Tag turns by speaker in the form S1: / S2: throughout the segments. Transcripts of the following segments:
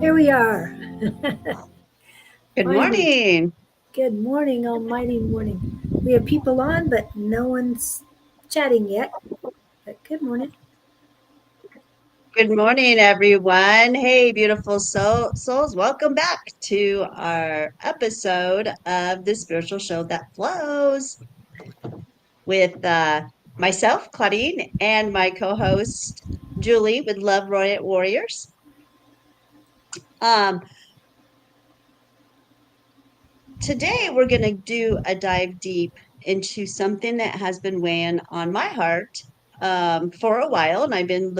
S1: Here we are.
S2: Good
S1: Finally.
S2: morning.
S1: Good morning, almighty morning. We have people on, but no one's chatting yet. But good morning.
S2: Good morning, everyone. Hey, beautiful souls. Welcome back to our episode of the spiritual show that flows with myself, Claudine, and my co host, Julie, with Love Royal Warriors. Um, Today, we're going to do a dive deep into something that has been weighing on my heart for a while, and I've been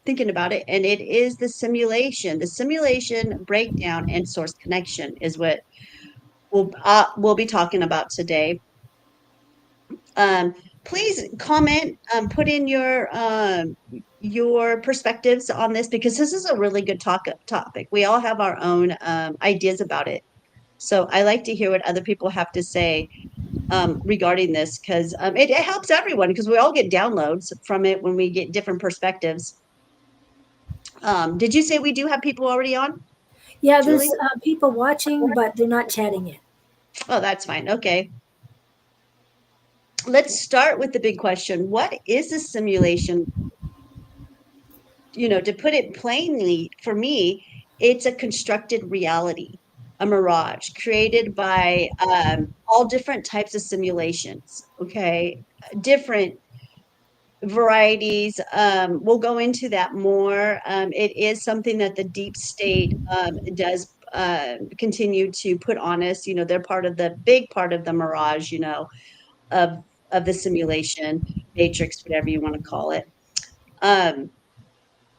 S2: thinking about it. And it is the simulation. The simulation breakdown and source connection is what we'll be talking about today. Um, Please comment, put in your perspectives on this because this is a really good topic. We all have our own ideas about it. So I like to hear what other people have to say regarding this because it helps everyone because we all get downloads from it when we get different perspectives. Did you say we do have people already on,
S1: Yeah, there's
S2: Julie?
S1: people watching, but they're not chatting yet.
S2: Oh, that's fine. Okay. Let's start with the big question. What is a simulation? To put it plainly, for me, it's a constructed reality, a mirage created by all different types of simulations. Okay. Different varieties. We'll go into that more. It is something that the deep state does continue to put on us. They're part of the big part of the mirage, of the simulation matrix, whatever you want to call it. Um,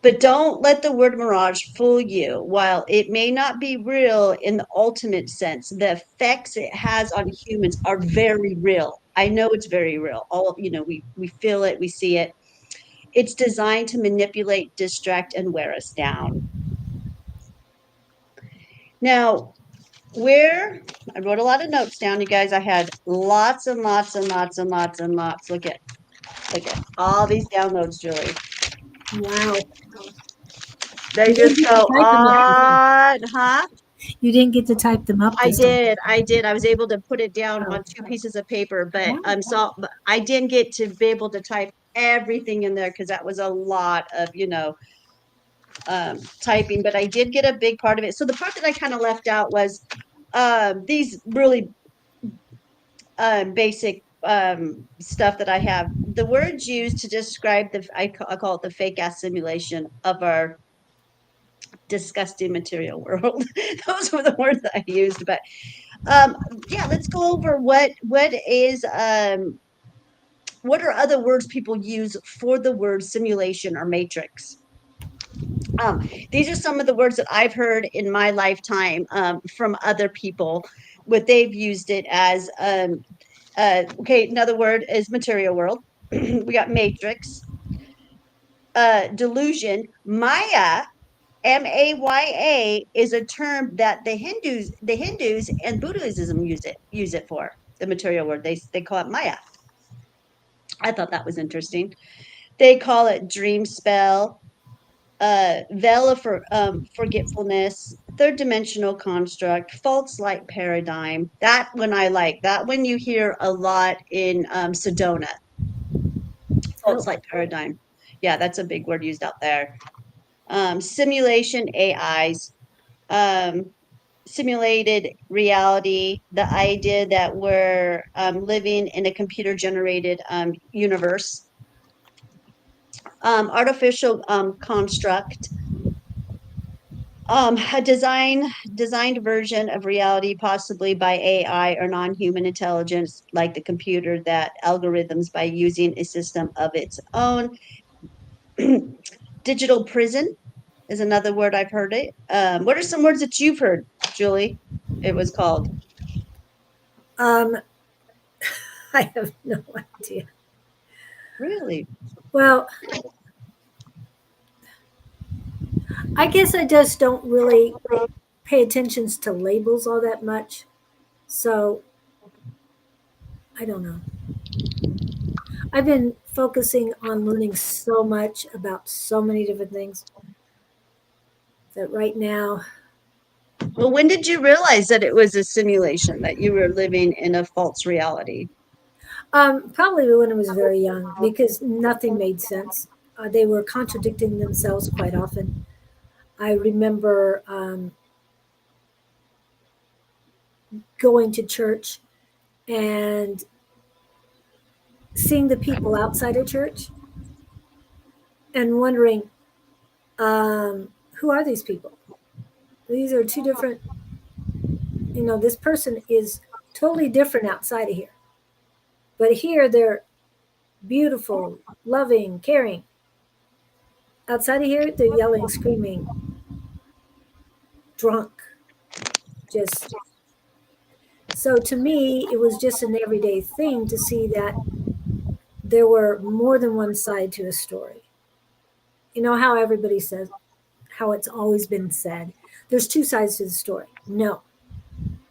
S2: but don't let the word mirage fool you. While it may not be real in the ultimate sense, the effects it has on humans are very real. I know it's very real. We feel it, we see it. It's designed to manipulate, distract, and wear us down. Now, where I wrote a lot of notes down, you guys. I had lots and lots and lots and lots and lots. Look at all these downloads, Julie.
S1: Wow.
S2: They
S1: You didn't
S2: just
S1: get to
S2: go
S1: type them up this time.
S2: on, huh?
S1: You didn't get to type them up
S2: I
S1: this time.
S2: did. I did. I was able to put it down
S1: Oh,
S2: on two pieces of paper, but
S1: wow.
S2: but I didn't get to be able to type everything in there because that was a lot of, typing, but I did get a big part of it. So the part that I kind of left out was these really basic stuff that I have. The words used to describe I call it the fake ass simulation of our disgusting material world. Those were the words that I used. But um, yeah, let's go over what are other words people use for the word simulation or matrix. These are some of the words that I've heard in my lifetime from other people, what they've used it as. Okay, another word is material world. We got matrix, delusion, Maya. Maya is a term that the Hindus and Buddhism use it for the material world. They call it Maya. I thought that was interesting. They call it dream spell, veil of forgetfulness, third dimensional construct, false light paradigm. That one I like. That one you hear a lot in Sedona, false
S1: Oh,
S2: light paradigm. Yeah, that's a big word used out there. Simulation AIs, um, simulated reality, the idea that we're living in a computer generated universe, artificial construct, a designed version of reality, possibly by AI or non-human intelligence, like the computer, that algorithms by using a system of its own. Digital prison is another word I've heard it. What are some words that you've heard, Julie? It was called.
S1: um, I have no idea.
S2: Really?
S1: Well, I guess I just don't really pay attention to labels all that much. So I don't know. I've been focusing on learning so much about so many different things that right now,
S2: Well, when did you realize that it was a simulation, that you were living in a false reality?
S1: probably when I was very young, because nothing made sense. They were contradicting themselves quite often. I remember going to church and seeing the people outside of church and wondering, who are these people? These are two different, this person is totally different outside of here. But here they're beautiful, loving, caring. Outside of here, they're yelling, screaming, drunk. Just so to me, it was just an everyday thing to see that there were more than one side to a story. You know how everybody says, how it's always been said, there's two sides to the story. No,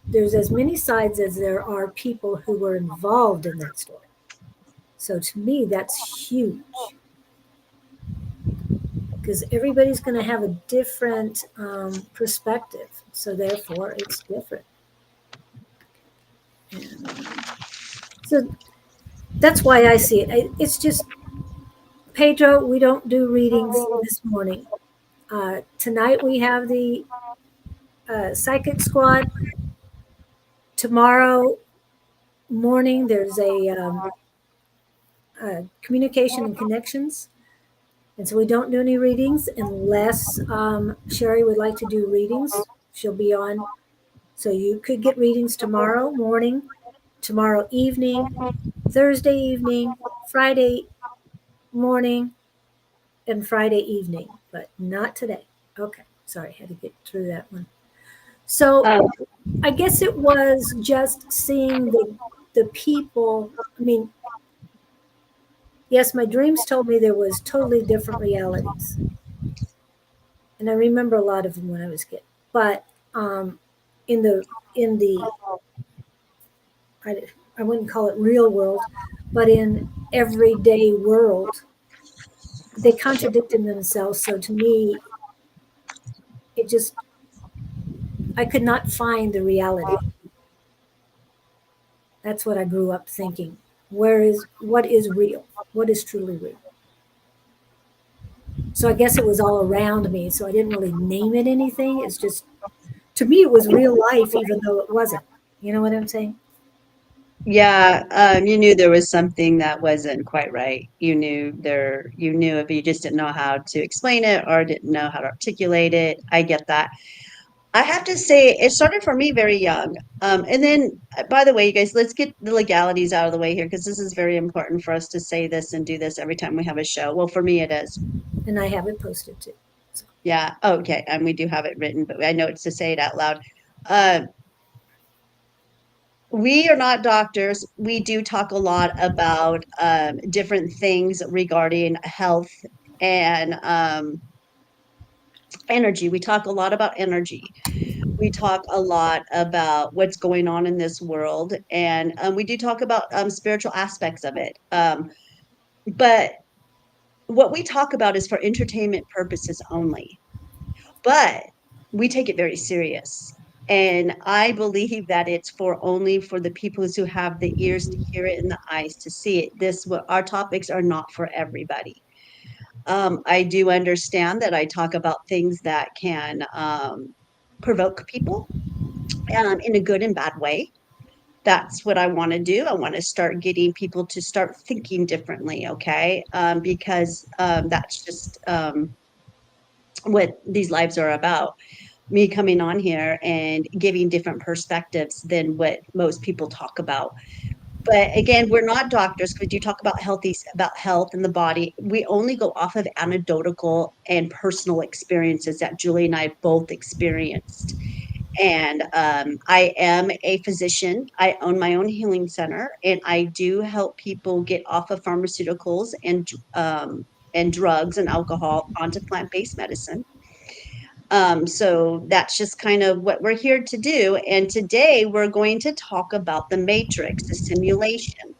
S1: there's as many sides as there are people who were involved in that story. So to me, that's huge because everybody's going to have a different perspective. So therefore, it's different. And so that's why I see it. It's just, Pedro, we don't do readings this morning. Tonight we have the psychic squad. Tomorrow morning there's a communication and connections. And so we don't do any readings unless Sherry would like to do readings. She'll be on. So you could get readings tomorrow morning, tomorrow evening, Thursday evening, Friday morning, and Friday evening, but not today. Okay, sorry, had to get through that one. So
S2: Um,
S1: I guess it was just seeing the people. I mean, yes, my dreams told me there was totally different realities, and I remember a lot of them when I was a kid. But um, in the I, I wouldn't call it real world, but in everyday world, they contradicted themselves. So to me, it just I could not find the reality. That's what I grew up thinking. What is real? What is truly real? So I guess it was all around me. So I didn't really name it anything. It's just to me it was real life, even though it wasn't. You know what I'm saying?
S2: yeah, you knew there was something that wasn't quite right. You knew if you just didn't know how to explain it or didn't know how to articulate it. I get that. I have to say, it started for me very young. And then, by the way, you guys, let's get the legalities out of the way here because this is very important for us to say this and do this every time we have a show. Well, for me, it is.
S1: And I have it posted too. So,
S2: Yeah. Okay. And we do have it written, but I know it's to say it out loud. Uh, we are not doctors. We do talk a lot about different things regarding health and energy. We talk a lot about energy. We talk a lot about what's going on in this world, and we do talk about spiritual aspects of it. But what we talk about is for entertainment purposes only. But we take it very serious. And I believe that it's for only for the people who have the ears to hear it and the eyes to see it. This what our topics are not for everybody. I do understand that I talk about things that can provoke people in a good and bad way. That's what I want to do. I want to start getting people to start thinking differently, okay? Because that's just what these lives are about. Me coming on here and giving different perspectives than what most people talk about. But again, we're not doctors because you talk about health and the body. We only go off of anecdotal and personal experiences that Julie and I both experienced. And I am a physician. I own my own healing center, and I do help people get off of pharmaceuticals and drugs and alcohol onto plant-based medicine. So that's just kind of what we're here to do. And today we're going to talk about the matrix, the simulation.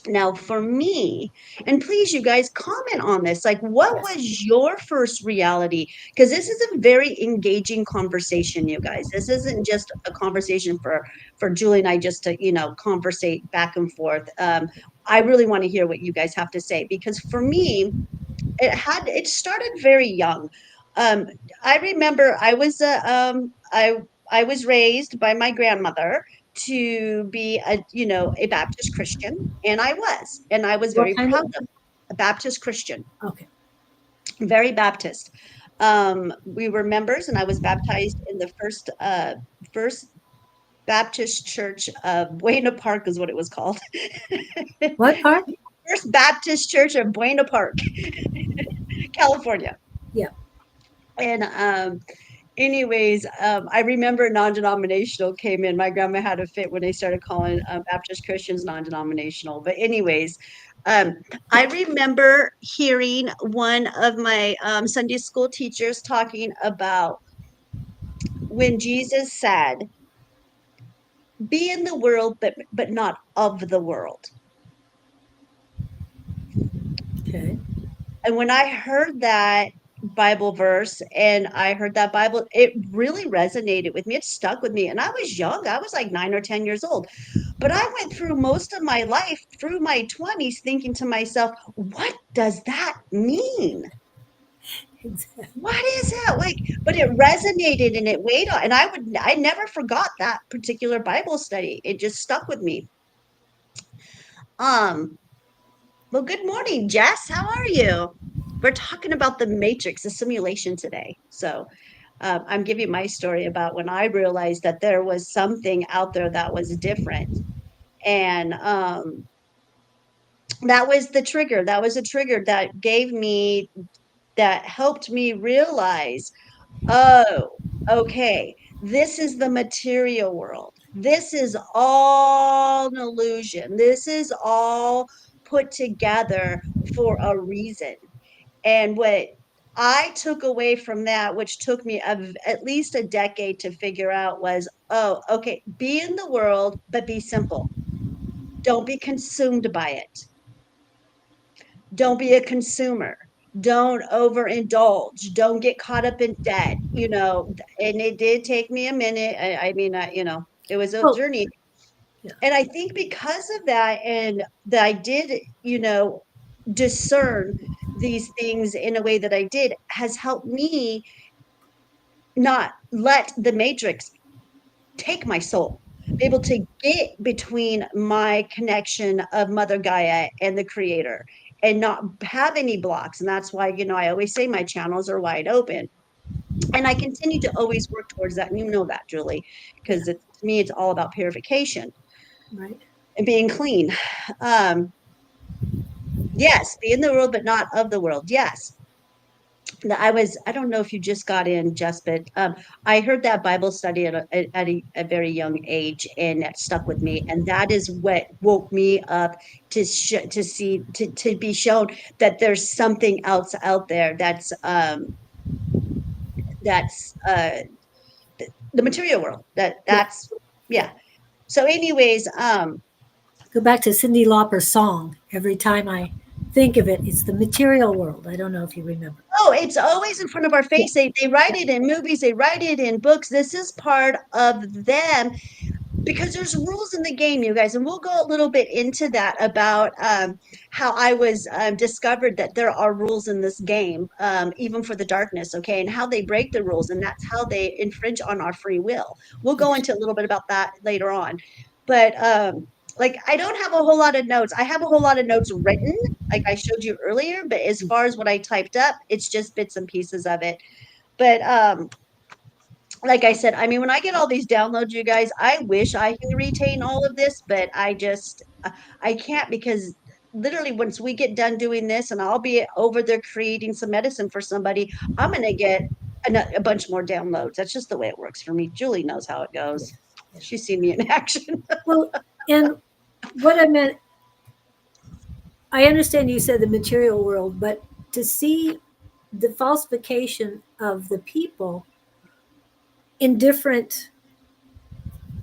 S2: Now, for me, and please, you guys, comment on this. Like, what
S1: Yes.
S2: was your first reality? Because this is a very engaging conversation, you guys. This isn't just a conversation for Julie and I just to, conversate back and forth. I really want to hear what you guys have to say because for me, it started very young. Um, I remember I was raised by my grandmother to be a Baptist Christian, and I was
S1: What
S2: very
S1: kind
S2: proud
S1: of?
S2: of a Baptist Christian,
S1: Okay.
S2: very Baptist. We were members, and I was baptized in the first Baptist Church of Buena Park is what it was called.
S1: What part?
S2: First Baptist Church of Buena Park, California.
S1: Yeah.
S2: And anyways, I remember non-denominational came in. My grandma had a fit when they started calling Baptist Christians non-denominational. But anyways, um, I remember hearing one of my Sunday school teachers talking about when Jesus said, "Be in the world, but not of the world."
S1: Okay.
S2: And when I heard that Bible verse and I heard that Bible, it really resonated with me. It stuck with me. And I was young. I was like 9 or 10 years old. But I went through most of my life, through my 20s, thinking to myself, what does that mean?
S1: Exactly.
S2: What is that? Like, but it resonated and it weighed on, and I never forgot that particular Bible study. It just stuck with me. Um, well, good morning, Jess. How are you? We're talking about the matrix, the simulation today. So, I'm giving my story about when I realized that there was something out there that was different. And that was the trigger. That was a trigger that helped me realize, oh, okay, this is the material world. This is all an illusion. This is all put together for a reason. And what I took away from that, which took me at least a decade to figure out, was oh, okay, be in the world, but be simple. Don't be consumed by it. Don't be a consumer. Don't overindulge. Don't get caught up in debt. And it did take me a minute. I mean, it was a
S1: Oh,
S2: journey.
S1: yeah.
S2: And I think because of that, and that I did, discern these things in a way that I did, has helped me not let the matrix take my soul, be able to get between my connection of Mother Gaia and the creator and not have any blocks. And that's why, I always say my channels are wide open. And I continue to always work towards that. And you know that, Julie,
S1: Yeah.
S2: because to me, it's all about purification
S1: Right.
S2: and being clean. Um, yes, be in the world, but not of the world. Yes. I don't know if you just got in, Jess, but I heard that Bible study at a very young age, and that stuck with me. And that is what woke me up to see, to be shown that there's something else out there that's the material world.
S1: Yeah.
S2: That's
S1: Yeah.
S2: yeah. So, anyways,
S1: Go back to Cindy Lauper's song. Every time I think of it, it's the material world. I don't know if you remember.
S2: oh, it's always in front of our
S1: Yeah.
S2: face. They write
S1: Yeah.
S2: it in movies, they write it in books. This is part of them because there's rules in the game, you guys, and we'll go a little bit into that about how I was discovered that there are rules in this game, even for the darkness, okay, and how they break the rules, and that's how they infringe on our free will. We'll go
S1: Okay.
S2: into a little bit about that later on, but like I don't have a whole lot of notes. I have a whole lot of notes written, like I showed you earlier, but as far as what I typed up, it's just bits and pieces of it. But like I said, I mean, when I get all these downloads, you guys, I wish I can retain all of this, but I can't because literally once we get done doing this and I'll be over there creating some medicine for somebody, I'm going to get a bunch more downloads. That's just the way it works for me. Julie knows how it
S1: Yeah.
S2: goes.
S1: Yeah.
S2: She's seen me in action.
S1: Well, and what I meant, I understand you said the material world, but to see the falsification of the people in different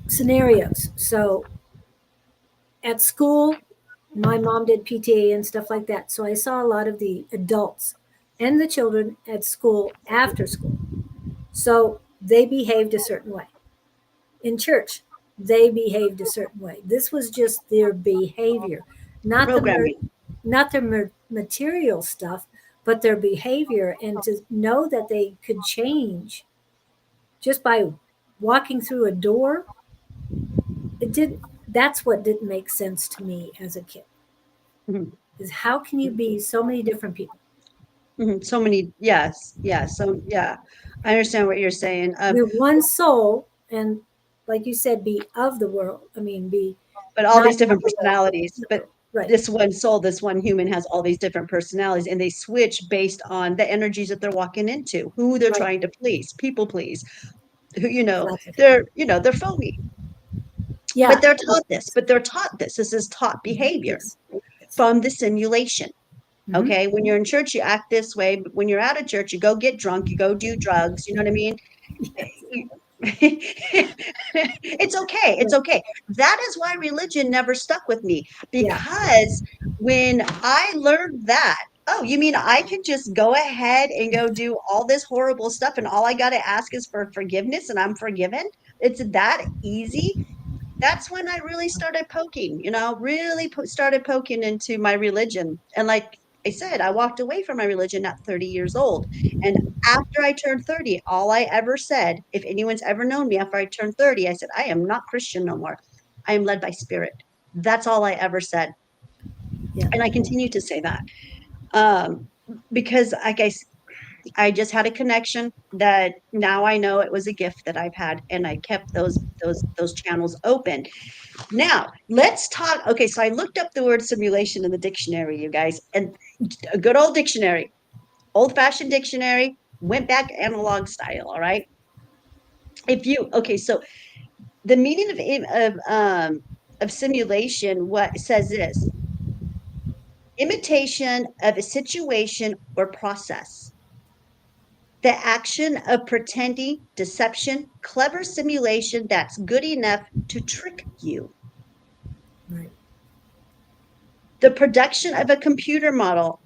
S1: scenarios. So at school, My mom did PTA and stuff like that. So I saw a lot of the adults and the children at school after school. So they behaved a certain way. In church, they behaved a certain way. This was just their behavior, not the
S2: Programming.
S1: not their material stuff, but their behavior, and to know that they could change just by walking through a door. It didn't. That's what didn't make sense to me as a kid.
S2: Mhm.
S1: Is how can you be so many different people?
S2: Mhm. So many, yes, yeah. So yeah, I understand what you're saying.
S1: You're one soul, and like you said, be of the world. I mean, be
S2: But all
S1: not
S2: these
S1: of
S2: different
S1: the world.
S2: personalities.
S1: No,
S2: But
S1: right,
S2: this one soul, this one human has all these different personalities, and they switch based on the energies that they're walking into, who they're
S1: right,
S2: trying to please, people please, who, you know,
S1: exactly.
S2: they're phony, but
S1: Yeah.
S2: they're taught this, but they're taught this. This is taught behavior
S1: Yes. Yes.
S2: from the simulation.
S1: Hmm.
S2: Okay. When you're in church, you act this way, but when you're out of church, you go get drunk, you go do drugs. You know what I mean?
S1: Yes.
S2: It's okay. It's
S1: Right.
S2: okay. That is why religion never stuck with me,
S1: Yeah.
S2: because when I learned that, oh, you mean I can just go ahead and go do all this horrible stuff and all I got to ask is for forgiveness and I'm forgiven? It's that easy. That's when I really started poking, really started poking into my religion. And like I said, I walked away from my religion at 30 years old. And after I turned 30, all I ever said, if anyone's ever known me after I turned 30, I said, I am not Christian no more. I am led by spirit. That's all I ever said.
S1: Yeah.
S2: And I continue to say that. Um, because I just had a connection that now I know it was a gift that I've had, and I kept those channels open. Now, let's talk. Okay, so I looked up the word simulation in the dictionary, you guys, and a good old dictionary, old fashioned dictionary, went back analog style. All right. Okay, so the meaning of simulation, what says this: imitation of a situation or process. The action of pretending, deception, clever simulation that's good enough to trick you.
S1: Right.
S2: The production of a computer model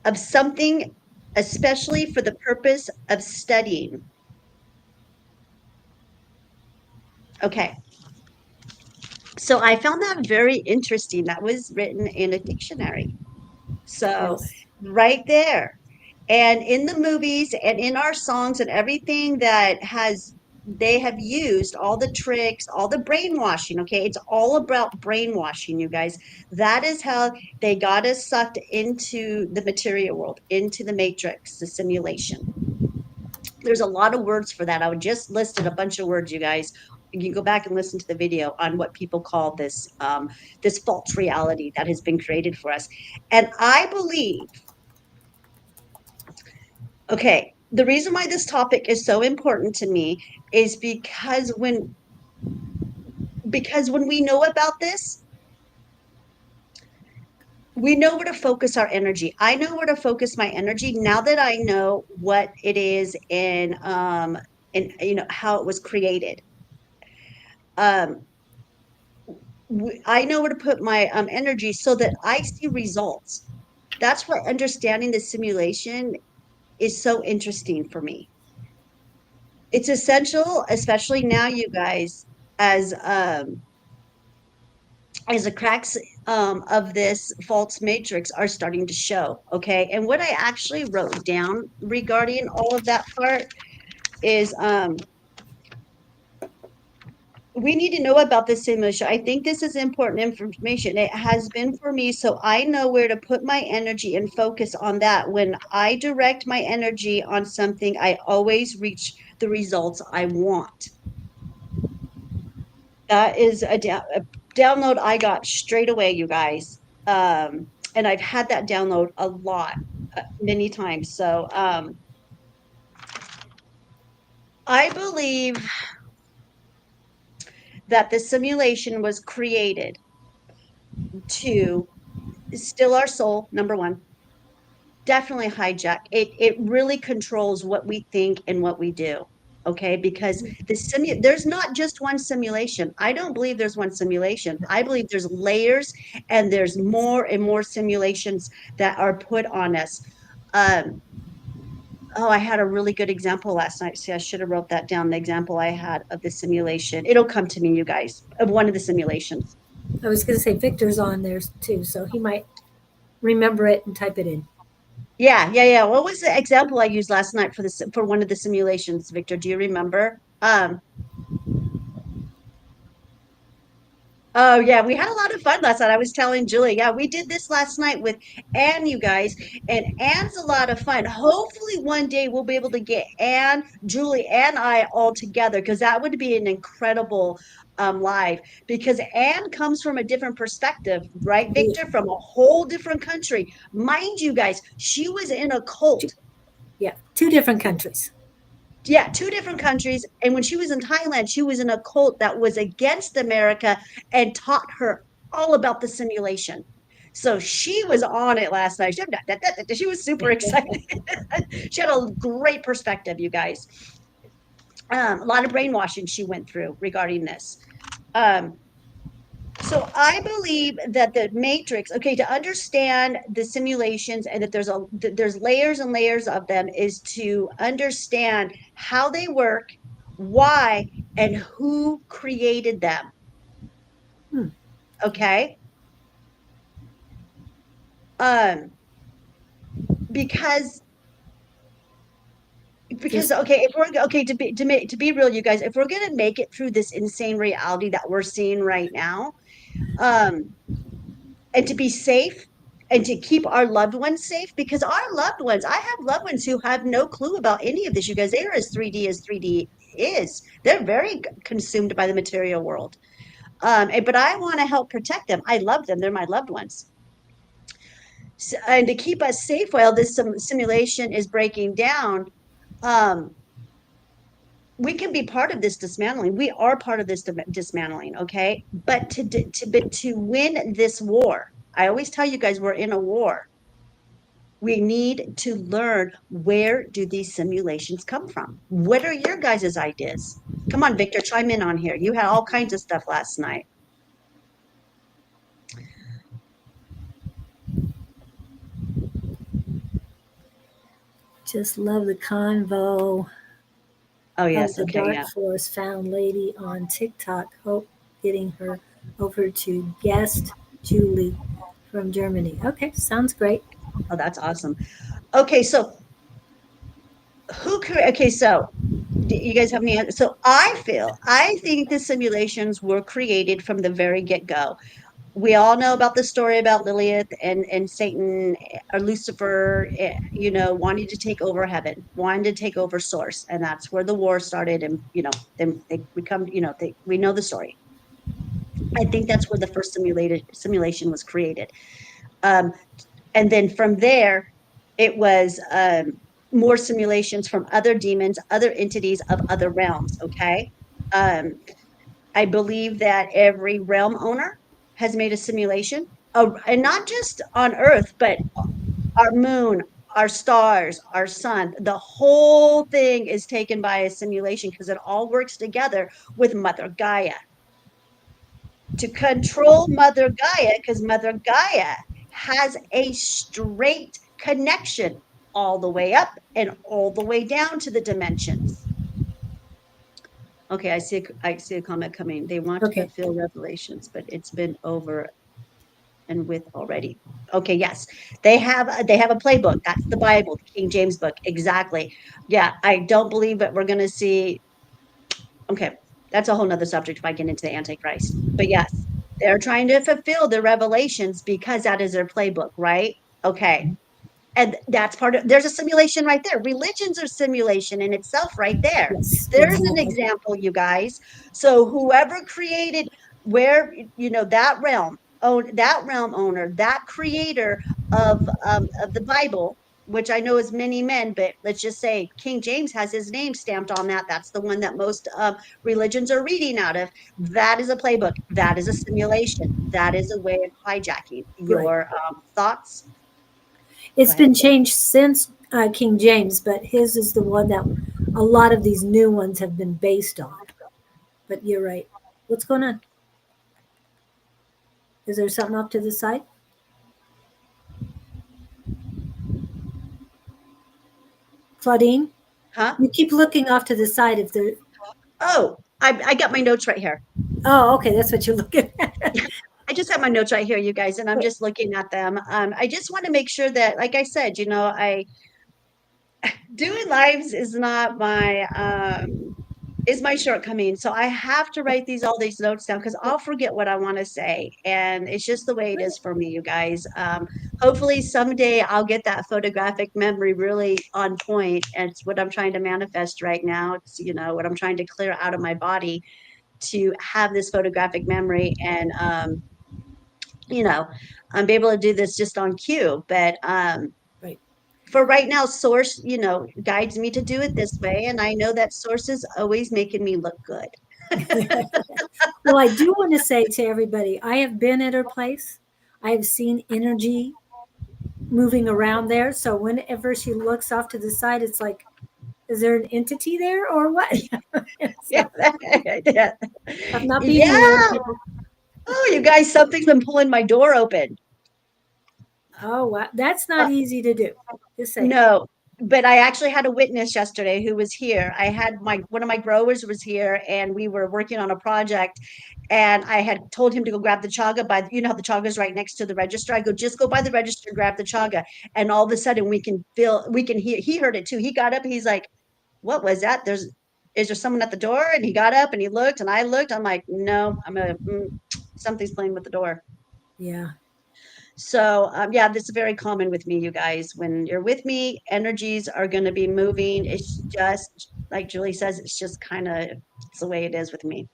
S2: of something, especially for the purpose of studying. Okay, so I found that very interesting. That was written in a dictionary. So,
S1: Yes.
S2: right there. And in the movies and in our songs and everything they have used all the tricks, all the brainwashing. Okay, it's all about brainwashing, you guys. That is how they got us sucked into the material world, into the matrix, the simulation. There's a lot of words for that. I would just listed a bunch of words, you guys. You can go back and listen to the video on what people call this false reality that has been created for us. And I believe, okay, the reason why this topic is so important to me is because when we know about this, we know where to focus our energy. I know where to focus my energy now that I know what it is and how it was created. Um, I know where to put my energy so that I see results. That's why understanding the simulation is so interesting for me. It's essential, especially now, you guys, as um, as the cracks of this false matrix are starting to show. Okay, and what I actually wrote down regarding all of that part is we need to know about this simulation. I think this is important information. It has been for me, so I know where to put my energy and focus on that. When I direct my energy on something, I always reach the results I want. That is a download I got straight away, you guys. And I've had that download a lot, many times. So I believe that the simulation was created to still our soul, number one. Definitely hijack. It really controls what we think and what we do. okay? Because there's not just one simulation. I don't believe there's one simulation. I believe there's layers and there's more and more simulations that are put on us. Um, oh, I had a really good example last night. See, I should have wrote that down. The example I had of the simulation. It'll come to me, you guys, of one of the simulations.
S1: I was going to say Victor's on there too, so he might remember it and type it in.
S2: Yeah, yeah, yeah. What was the example I used last night for this for one of the simulations, Victor? Do you remember? Oh yeah, we had a lot of fun last night. I was telling Julie, yeah, we did this last night with Anne, you guys, and Anne's a lot of fun. Hopefully one day we'll be able to get Anne, Julie, and I all together because that would be an incredible live because Anne comes from a different perspective, right,
S1: Yeah,
S2: Victor? From a whole different country. Mind you guys, she was in a cult.
S1: two, yeah, two different countries.
S2: Yeah, two different countries. And when she was in Thailand, she was in a cult that was against America and taught her all about the simulation. So she was on it last night. She was super excited. She had a great perspective, you guys. A lot of brainwashing she went through regarding this. Um, so I believe that the matrix, okay, to understand the simulations and that there's layers and layers of them is to understand how they work, why, and who created them.
S1: Hmm.
S2: Okay? Um, because
S1: There's
S2: okay, if we're okay to be real, you guys, if we're gonna make it through this insane reality that we're seeing right now, um, and to be safe and to keep our loved ones safe because our loved ones, I have loved ones who have no clue about any of this, you guys. They are as 3D is. They're very consumed by the material world. But I want to help protect them. I love them. They're my loved ones. So, and to keep us safe while this simulation is breaking down, um, we can be part of this dismantling. We are part of this dismantling, okay? But to win this war, I always tell you guys we're in a war. We need to learn, where do these simulations come from? What are your guys' ideas? Come on, Victor, chime in on here. You had all kinds of stuff last night.
S1: just love the convo
S2: Oh,
S1: of
S2: yes.
S1: the
S2: Okay.
S1: Dark
S2: Yeah.
S1: Forest Found Lady on TikTok. Hope getting her over to guest Julie from Germany. Okay, sounds great.
S2: Oh, that's awesome. Okay. So, okay. So, do you guys have any? So, I think the simulations were created from the very get go. We all know about the story about Lilith and Satan or Lucifer, wanting to take over heaven, wanting to take over source, and that's where the war started. And then they become, we know the story. I think that's where the first simulation was created, um, and then from there, it was more simulations from other demons, other entities of other realms. Okay, um, I believe that every realm owner has made a simulation, and not just on Earth, but our moon, our stars, our sun. The whole thing is taken by a simulation because it all works together with Mother Gaia to control Mother Gaia, because Mother Gaia has a straight connection all the way up and all the way down to the dimensions. Okay, I see a comment coming. They want to
S1: Okay,
S2: fulfill revelations, but it's been over and with already. Okay, yes. They have a playbook. That's the Bible, the King James book. Exactly. Yeah, I don't believe that we're gonna see. Okay, that's a whole nother subject if I get into the Antichrist. But yes, they're trying to fulfill the revelations because that is their playbook, right? Okay. And that's part of, there's a simulation right there. Religion's a simulation in itself right there.
S1: yes,
S2: There's an
S1: exactly.
S2: example, you guys. So whoever created, where, that realm owner, that creator of the Bible, which I know is many men, but let's just say King James has his name stamped on that. That's the one that most religions are reading out of. That is a playbook. That is a simulation. That is a way of hijacking
S1: Right.
S2: your thoughts. Go
S1: It's
S2: ahead.
S1: been changed since King James, but his is the one that a lot of these new ones have been based on. But you're right. What's going on? Is there something off to the side? Claudine,
S2: Huh?
S1: you keep looking off to the side if there.
S2: Oh, I got my notes right here.
S1: Oh, okay, that's what you're looking at.
S2: I just have my notes right here, you guys, and I'm just looking at them. I just want to make sure that, like I said, I doing lives is not my is my shortcoming. So I have to write these notes down because I'll forget what I want to say. And it's just the way it is for me, you guys. Hopefully someday I'll get that photographic memory really on point. And it's what I'm trying to manifest right now. It's, what I'm trying to clear out of my body to have this photographic memory and you know, be able to do this just on cue. But
S1: Right.
S2: for right now, source, guides me to do it this way. And I know that source is always making me look good.
S1: Well, I do want to say to everybody, I have been at her place. I have seen energy moving around there. So whenever she looks off to the side, it's like, is there an entity there or what?
S2: Yeah.
S1: So
S2: Yeah.
S1: I'm not being weird.
S2: Yeah. Oh, you guys, something's been pulling my door open.
S1: Oh, wow. That's
S2: Uh,
S1: not easy to do. Just saying.
S2: no, but I actually had a witness yesterday who was here. I had one of my growers was here and we were working on a project and I had told him to go grab the chaga by, how the chaga is right next to the register. I go, just go by the register, grab the chaga. And all of a sudden we can hear, he heard it too. He got up, he's like, what was that? Is there someone at the door? And he got up and he looked and I looked. I'm like, no, something's playing with the door.
S1: Yeah.
S2: So, yeah, this is very common with me, you guys. When you're with me, energies are going to be moving. It's just like Julie says, it's just kind of it's the way it is with me.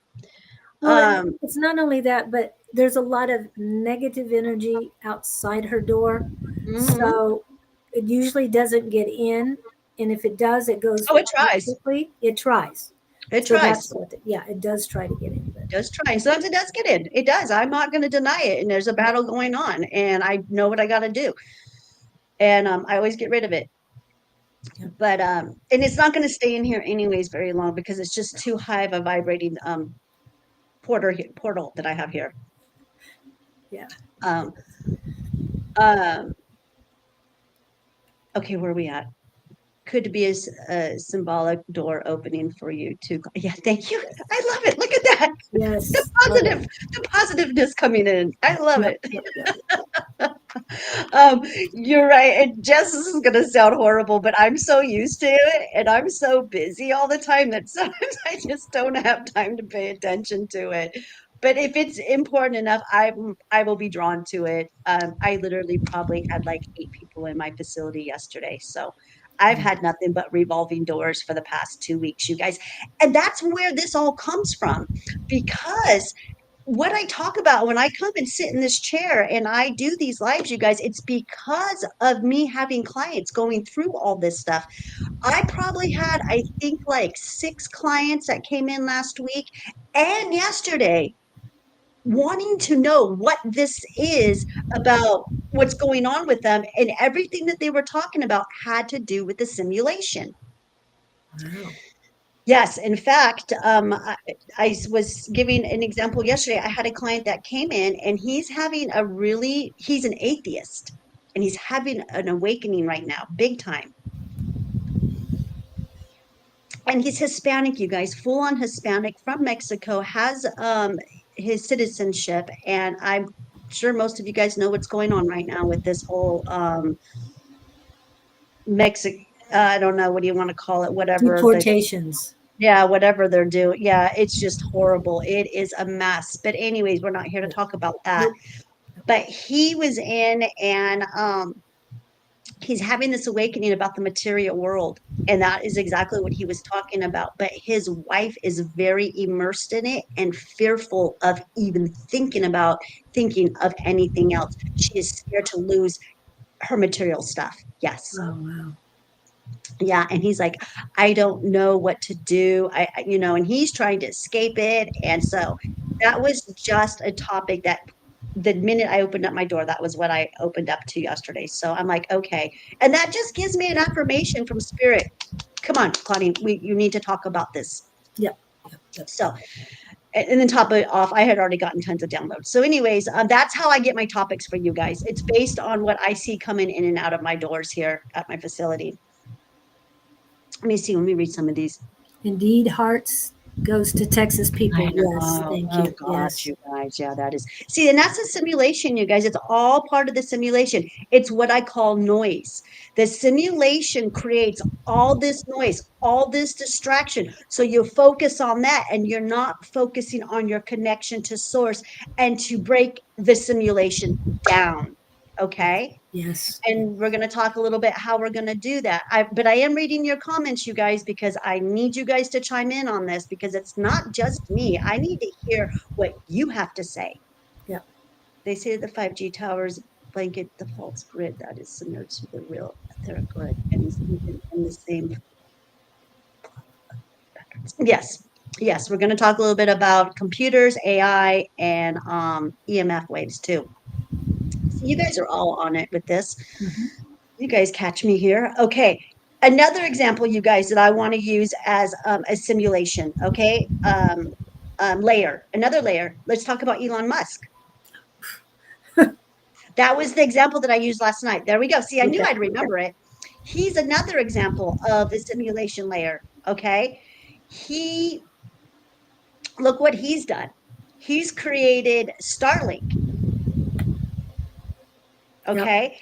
S1: Well, and
S2: Um,
S1: it's not only that, but there's a lot of negative energy outside her door.
S2: mhm.
S1: So it usually doesn't get in. And if it does, it goes
S2: Oh, it
S1: out
S2: tries.
S1: quickly. It tries.
S2: It
S1: So
S2: tries.
S1: that's what, yeah, it does try to get in. But
S2: It does try. Sometimes it does get in. It does. I'm not going to deny it. And there's a
S1: yeah,
S2: battle going on, and I know what I got to do. And I always get rid of it.
S1: yeah,
S2: But and it's not going to stay in here anyways very long because it's just too high of a vibrating portal that I have here.
S1: yeah.
S2: Um, um, okay, where are we at? Could be a symbolic door opening for you to. Yeah, thank you. I love it. Look at that. The
S1: Yes. Love it.
S2: positive, the positiveness coming in. I love
S1: Yep.
S2: it.
S1: Yep. Yep.
S2: Um, you're right. And Jess, this is going to sound horrible, but I'm so used to it and I'm so busy all the time that sometimes I just don't have time to pay attention to it. But if it's important enough, I will be drawn to it. I literally probably had like 8 people in my facility yesterday. So I've
S1: Mm.
S2: had nothing but revolving doors for the past 2 weeks, you guys. And that's where this all comes from because what I talk about when I come and sit in this chair and I do these lives, you guys, it's because of me having clients going through all this stuff. I probably had, I think, like 6 clients that came in last week and yesterday wanting to know what this is about what's going on with them. And everything that they were talking about had to do with the simulation.
S1: Wow.
S2: Yes, in fact, I was giving an example yesterday. I had a client that came in and he's an atheist and he's having an awakening right now, big time. And he's Hispanic, you guys, full on Hispanic from Mexico, has his citizenship. And I'm sure most of you guys know what's going on right now with this whole Mexic, I don't know, what do you want to call it? Whatever the
S1: Deportations.
S2: Yeah, whatever they're doing. Yeah, it's just horrible. It is a mess. But anyways, we're not here to
S1: Yeah.
S2: talk about that.
S1: Nope.
S2: But he was in and he's having this awakening about the material world. And that is exactly what he was talking about. But his wife is very immersed in it and fearful of even thinking of anything else. She is scared to lose her material stuff. Yes.
S1: Oh, wow.
S2: Yeah, and he's like, I don't know what to do. And he's trying to escape it. And so that was just a topic that the minute I opened up my door, that was what I opened up to yesterday. So I'm like, okay. And that just gives me an affirmation from spirit. Come on, Claudine, you need to talk about this.
S1: Yep. Yep. Yep.
S2: So, and then top it off, I had already gotten tons of downloads. So, anyways, that's how I get my topics for you guys. It's based on what I see coming in and out of my doors here at my facility. Let me see. Let me read some of these.
S1: Indeed, hearts goes to Texas
S2: I
S1: people. Yes.
S2: know.
S1: Thank
S2: Oh
S1: you.
S2: gosh,
S1: Yes.
S2: you guys. Yeah, that is. See, and that's a simulation, you guys. It's all part of the simulation. It's what I call noise. The simulation creates all this noise, all this distraction. So you focus on that and you're not focusing on your connection to source and to break the simulation down. Okay?
S1: Yes.
S2: And we're going to talk a little bit how we're going to do that. But I am reading your comments, you guys, because I need you guys to chime in on this because it's not just me. I need to hear what you have to say.
S1: Yep.
S2: They say the 5G towers blanket the false grid that is similar to the real etheric grid and is even in the same patterns. Yes. Yes, we're going to talk a little bit about computers, AI, and EMF waves too. So you guys are all on it with this.
S1: Hmm.
S2: You guys catch me here. Okay. Another example, you guys, that I want to use as a simulation. Okay. Layer, another layer. Let's talk about Elon Musk. That was the example that I used last night. There we go. See, I knew
S1: Okay.
S2: I'd remember it. He's another example of a simulation layer. Okay. He, look what he's done. He's created Starlink.
S1: Yep.
S2: Okay.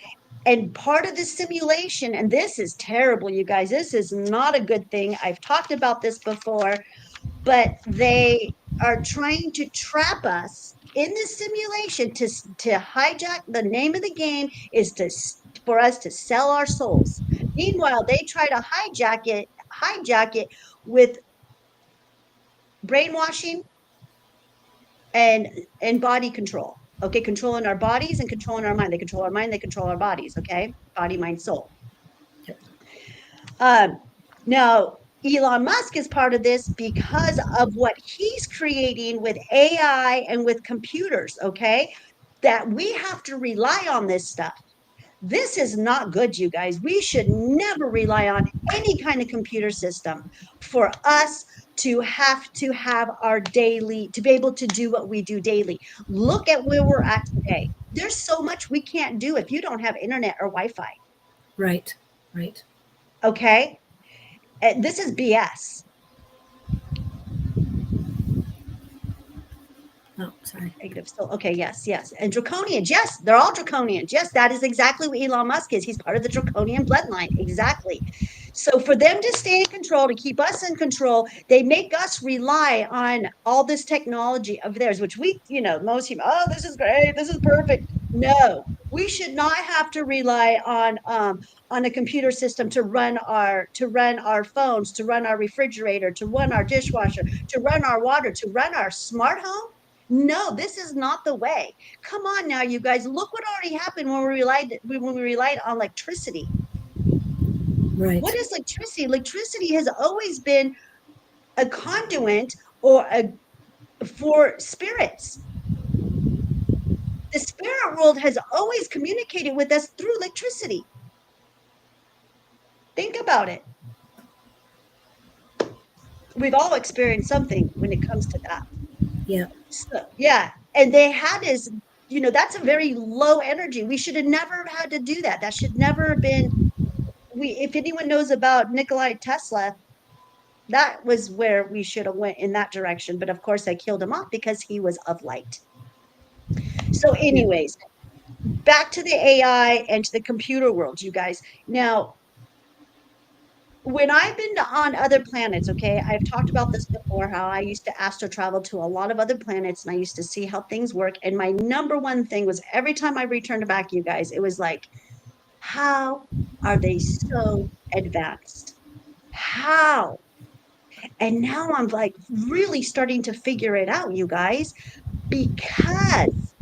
S2: And part of the simulation, and this is terrible, you guys, this is not a good thing. I've talked about this before, but they are trying to trap us in this simulation to hijack. The name of the game is for us to sell our souls. Meanwhile, they try to hijack it with brainwashing and body control. Okay, controlling our bodies and controlling our mind. They control our mind, they control our bodies. Okay, body, mind, soul.
S1: Yep.
S2: Um, Now, Elon Musk is part of this because of what he's creating with AI and with computers, okay? That we have to rely on this stuff. This is not good, you guys. We should never rely on any kind of computer system for us to have our daily, to be able to do what we do daily. Look at where we're at today. There's so much we can't do if you don't have internet or Wi Fi,
S1: Right. Right.
S2: okay? And this is BS.
S1: Oh, sorry.
S2: Negative. So, okay, yes, yes. And draconians, yes, they're all draconians. Yes, that is exactly what Elon Musk is. He's part of the draconian bloodline. Exactly. So, for them to stay in control, to keep us in control, they make us rely on all this technology of theirs, which we, most people, oh, this is great, this is perfect. No, we should not have to rely on a computer system to run our phones, to run our refrigerator, to run our dishwasher, to run our water, to run our smart home. No, this is not the way. Come on now, you guys. Look what already happened when we relied on electricity. What
S1: Right.
S2: is electricity? Electricity has always been a conduit or a for spirits. The spirit world has always communicated with us through electricity. Think about it. We've all experienced something when it comes to that.
S1: Yep.
S2: So, yeah, and they had is, that's a very low energy. We should have never had to do that. That should never have been. We, if anyone knows about Nikolai Tesla, that was where we should have went in that direction. But of course, I killed him off because he was of light. So,
S1: Yep.
S2: anyways, back to the AI and to the computer world, you guys. Now, when I've been on other planets, okay, I've talked about this before, how I used to astro travel to a lot of other planets and I used to see how things work. And my number one thing was every time I returned back, you guys, it was like, how are they so advanced? How? And now I'm like really starting to figure it out, you guys, because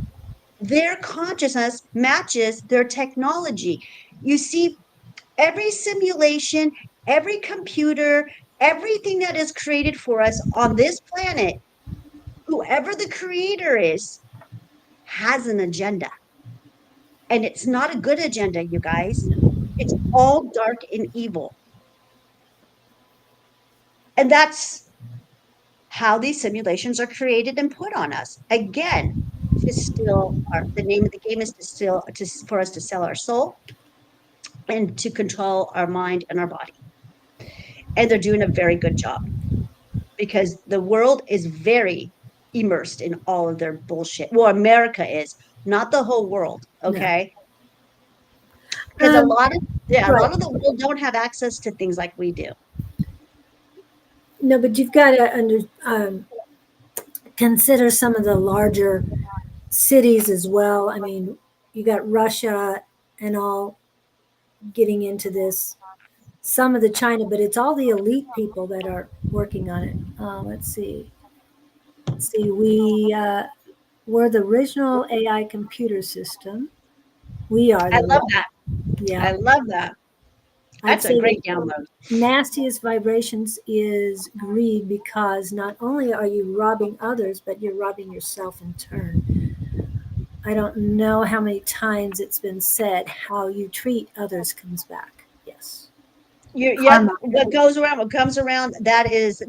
S2: their consciousness matches their technology. You see, every simulation, every computer, everything that is created for us on this planet, whoever the creator is, has an agenda. And it's not a good agenda, you guys. It's all dark and evil. And that's how these simulations are created and put on us. Again, to steal the name of the game is to steal, for us to sell our soul and to control our mind and our body. And they're doing a very good job because the world is very immersed in all of their bullshit. Well, America is, not the whole world,
S1: No.
S2: okay? Because
S1: Um,
S2: a
S1: right.
S2: lot of the world don't have access to things like we do.
S1: No, but you've got to consider some of the larger cities as well. I mean, you got Russia and all getting into this. Some of the China, but it's all the elite people that are working on it. Let's see. Let's see. We're the original AI computer system. We are
S2: I
S1: the
S2: love that.
S1: yeah.
S2: I love that.
S1: I'd
S2: That's a
S1: say the
S2: great download.
S1: nastiest vibrations is greed because not only are you robbing others, but you're robbing yourself in turn. I don't know how many times it's been said how you treat others comes back. Yes.
S2: Yep.
S1: Karma.
S2: What goes around, what comes around, that is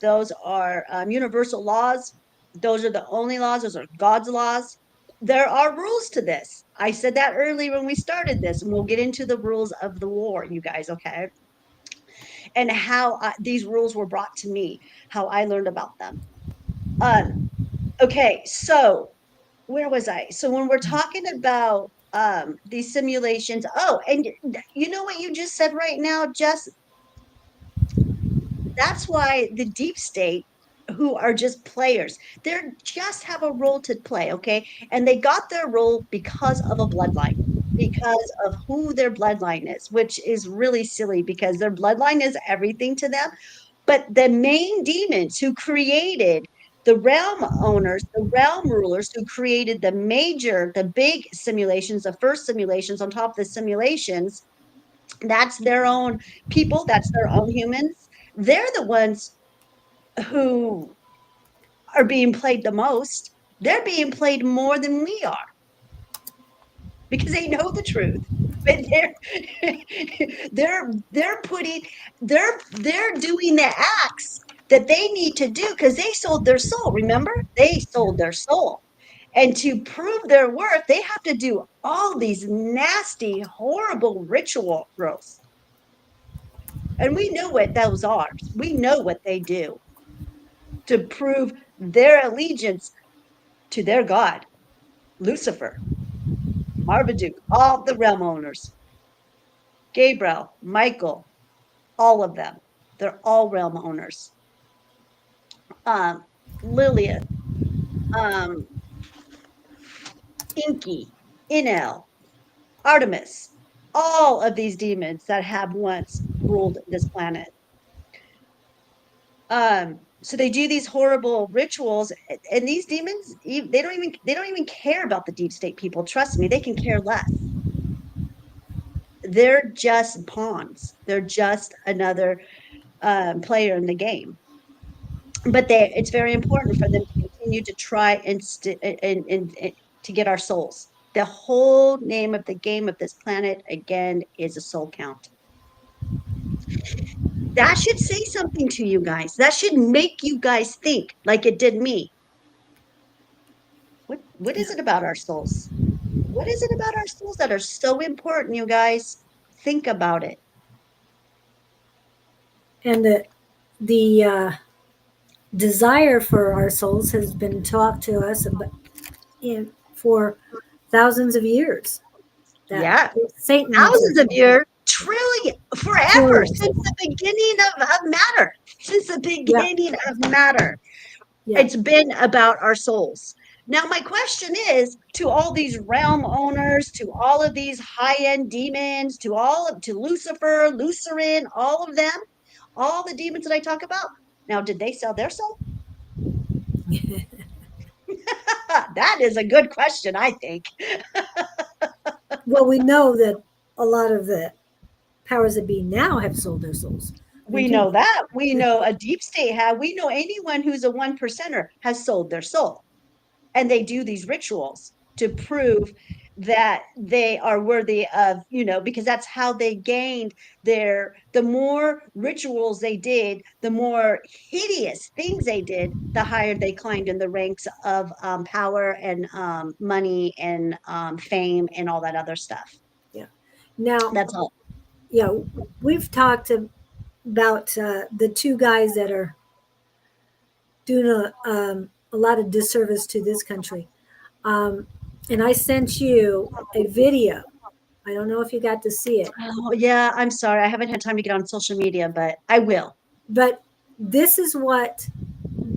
S2: those are universal laws. Those are the only laws. Those are God's laws. There are rules to this. I said that earlier when we started this, and we'll get into the rules of the war, you guys, okay? And how these rules were brought to me, how I learned about them. Um, okay, so where was I? So when we're talking about these simulations, oh, and you know what you just said right now, Jess? That's why the deep state, who are just players, they're just have a role to play, okay? And they got their role because of a bloodline, because of who their bloodline is, which is really silly because their bloodline is everything to them. But the main demons who created the realm owners, the realm rulers who created the big simulations, the first simulations on top of the simulations, that's their own people, that's their own humans. They're the ones who are being played the most. They're being played more than we are because they know the truth. But they're putting they're doing the acts that they need to do because they sold their soul. Remember, they sold their soul, and to prove their worth, they have to do all these nasty, horrible ritual growths. And we know what those are. We know what they do to prove their allegiance to their god, Lucifer, Marmaduke, all the realm owners, Gabriel, Michael, all of them. They're all realm owners. Um, Lilith, um, Inky, Inel, Artemis, all of these demons that have once ruled this planet. So they do these horrible rituals, and these demons, they don't even care about the deep state people. Trust me, they can care less. They're just pawns. They're just another player in the game. But it's very important for them to continue to try and to get our souls. The whole name of the game of this planet again is a soul count. That should say something to you guys. That should make you guys think like it did me. What is it about our souls? What is it about our souls that are so important, you guys? Think about it.
S1: And the desire for our souls has been taught to us for thousands of years. That
S2: Yeah,
S1: Satan wants
S2: thousands
S1: us
S2: of years, trillion, forever,
S1: trillions.
S2: since the beginning of matter. Since the
S1: Yeah,
S2: beginning of matter,
S1: yeah.
S2: it's been about our souls. Now, my question is to all these realm owners, to all of these high-end demons, to Lucifer, Lucerin, all of them, all the demons that I talk about. Now, did they sell their soul? That is a good question, I think.
S1: Well, we know that a lot of the powers that be now have sold their souls. We
S2: We
S1: do.
S2: know that. We know a deep state have. We know anyone who's a one percenter has sold their soul. and they do these rituals to prove that they are worthy of, because that's how they gained the more rituals they did, the more hideous things they did, the higher they climbed in the ranks of power and money and fame and all that other stuff.
S1: Yeah. Now,
S2: That's all.
S1: yeah, we've talked about the two guys that are doing a lot of disservice to this country. Um, and I sent you a video. I don't know if you got to see it,
S2: Oh, yeah, I'm sorry. I haven't had time to get on social media, but I will.
S1: but this is what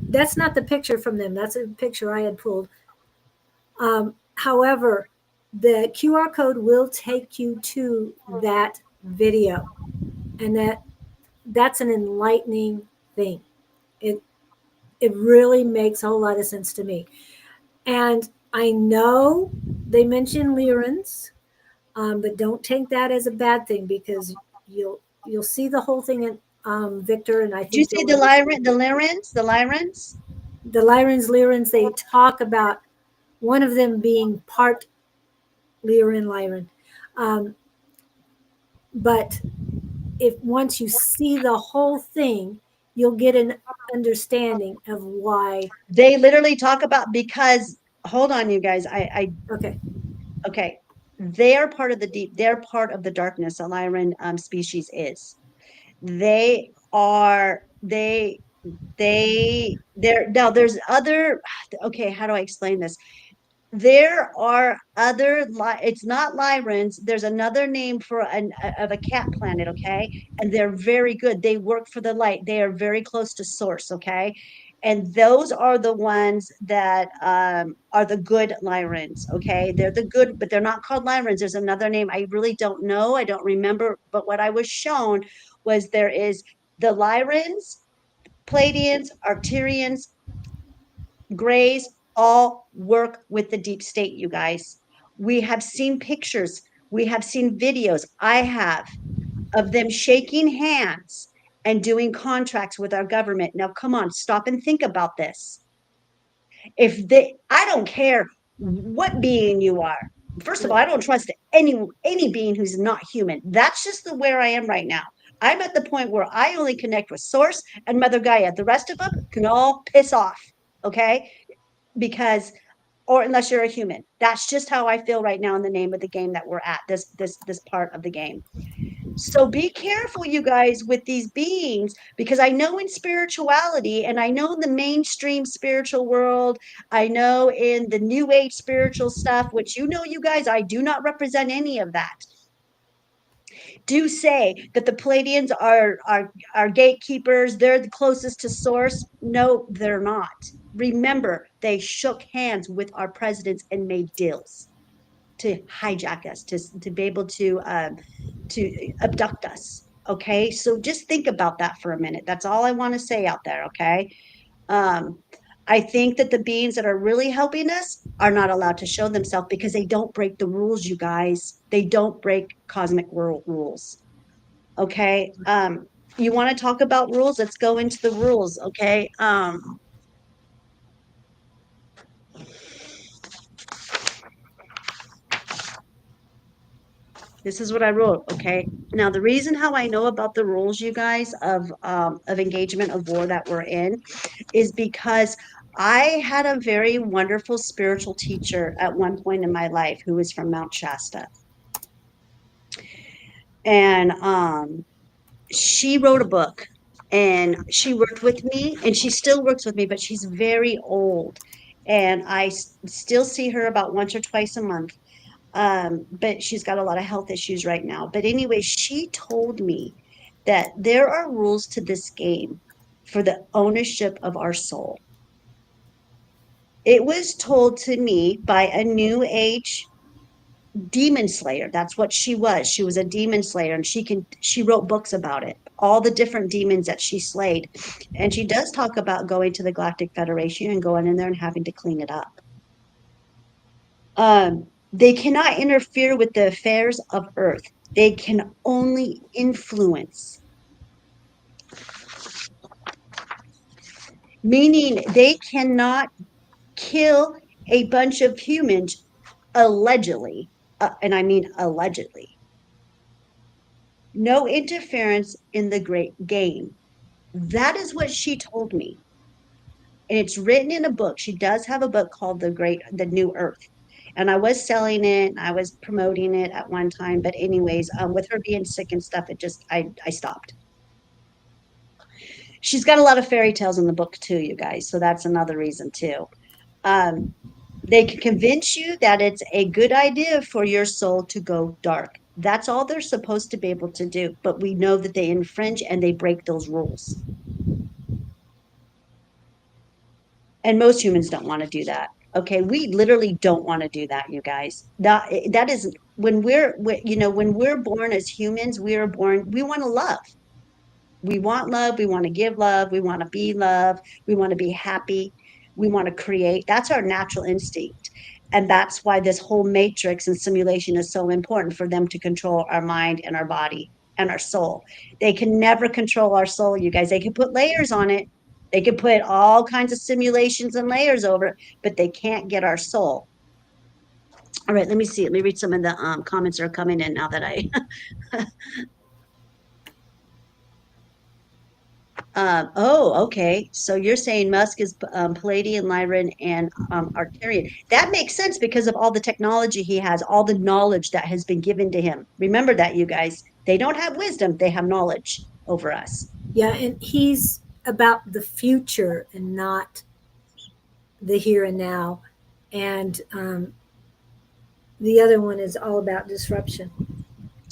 S1: that's not the picture from them. That's a picture I had pulled. However, the QR code will take you to that video, and that's an enlightening thing. It it really makes a whole lot of sense to me. And I know they mention Lyrans, but don't take that as a bad thing because you'll see the whole thing in Victor, and I
S2: Did you
S1: think
S2: say
S1: you'll understand.
S2: The Lyrans?
S1: The Lyrans, they talk about one of them being part Lyran. Um, but if once you see the whole thing, you'll get an understanding of why.
S2: They literally talk about, because hold on, you guys.
S1: Okay,
S2: Okay. They're part of the deep, they're part of the darkness. A Lyran species is. They are, they're, now there's other, okay, how do I explain this? There are other it's not Lyrans. There's another name for of a cat planet, okay? And they're very good. They work for the light. They are very close to source, okay? And those are the ones that are the good Lyrans, okay? They're the good, but they're not called Lyrans. There's another name. I really don't know. I don't remember. But what I was shown was there is the Lyrans, Pleiadians, Arcturians, Grays all work with the deep state, you guys. We have seen pictures, we have seen videos, I have, of them shaking hands and doing contracts with our government. Now, come on, stop and think about this. If they, I don't care what being you are. First of all,
S1: right,
S2: I don't trust any being who's not human. That's just the where I am right now. I'm at the point where I only connect with Source and Mother Gaia. The rest of them can all piss off. Okay, because, or unless you're a human, that's just how I feel right now in the name of the game that we're at, this part of the game. So be careful, you guys, with these beings, because I know in spirituality, and I know in the mainstream spiritual world, I know in the new age spiritual stuff, which, you guys, I do not represent any of that, do say that the Pleiadians are gatekeepers. They're the closest to source. No, they're not. Remember, they shook hands with our presidents and made deals to hijack us, to be able to abduct us. Okay, so just think about that for a minute. That's all I want to say out there. Okay, um, I think that the beings that are really helping us are not allowed to show themselves because they don't break the rules, you guys. They don't break cosmic world rules. Okay. You want to talk about rules? Let's go into the rules. Okay. This is what I wrote. Okay. Now, the reason how I know about the rules, you guys, of engagement of war that we're in is because I had a very wonderful spiritual teacher at one point in my life who was from Mount Shasta. And she wrote a book and she worked with me and she still works with me, but she's very old. And still see her about once or twice a month. But she's got a lot of health issues right now. But anyway, she told me that there are rules to this game for the ownership of our soul. It was told to me by a new age demon slayer. That's what she was. She was a demon slayer, and she wrote books about it, all the different demons that she slayed. And she does talk about going to the Galactic Federation and going in there and having to clean it up. They cannot interfere with the affairs of Earth. They can only influence, meaning they cannot kill a bunch of humans allegedly, and I mean allegedly, no interference in the great game. That is what she told me. And it's written in a book. She does have a book called The New Earth. And I was selling it, I was promoting it at one time. But anyways, with her being sick and stuff, I stopped. She's got a lot of fairy tales in the book too, you guys. So that's another reason too. Um, they can convince you that it's a good idea for your soul to go dark. That's all they're supposed to be able to do. But we know that they infringe and they break those rules. And most humans don't want to do that. Okay, we literally don't want to do that, you guys. That is when when we're born as humans, we are born, we want to love. We want love, we want to give love, we want to be love, we want to be happy, we want to create. That's our natural instinct. And that's why this whole matrix and simulation is so important, for them to control our mind and our body and our soul. They can never control our soul, you guys. They can put layers on it. They can put all kinds of simulations and layers over it, but they can't get our soul. All right, let me see. Let me read some of the comments that are coming in now that I oh, okay. So you're saying Musk is Palladian, Lyran, and Arcturian. That makes sense because of all the technology he has, all the knowledge that has been given to him. Remember that, you guys. They don't have wisdom, they have knowledge over us.
S1: Yeah, and he's about the future and not the here and now. And the other one is all about disruption.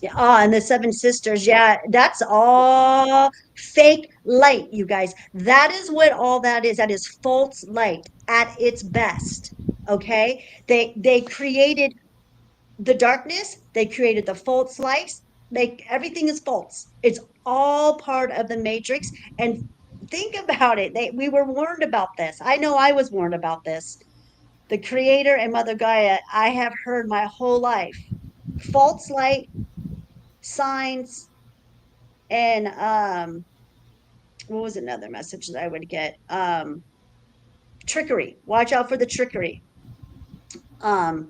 S2: Yeah, and the Seven Sisters. Yeah, that's all fake light, you guys. That is what all that is. That is false light at its best. Okay? They created the darkness, they created the false lights. Everything is false. It's all part of the matrix. And think about it. We were warned about this. I know I was warned about this. The creator and Mother Gaia, I have heard my whole life. False light, signs, and what was another message that I would get? Trickery. Watch out for the trickery. Um,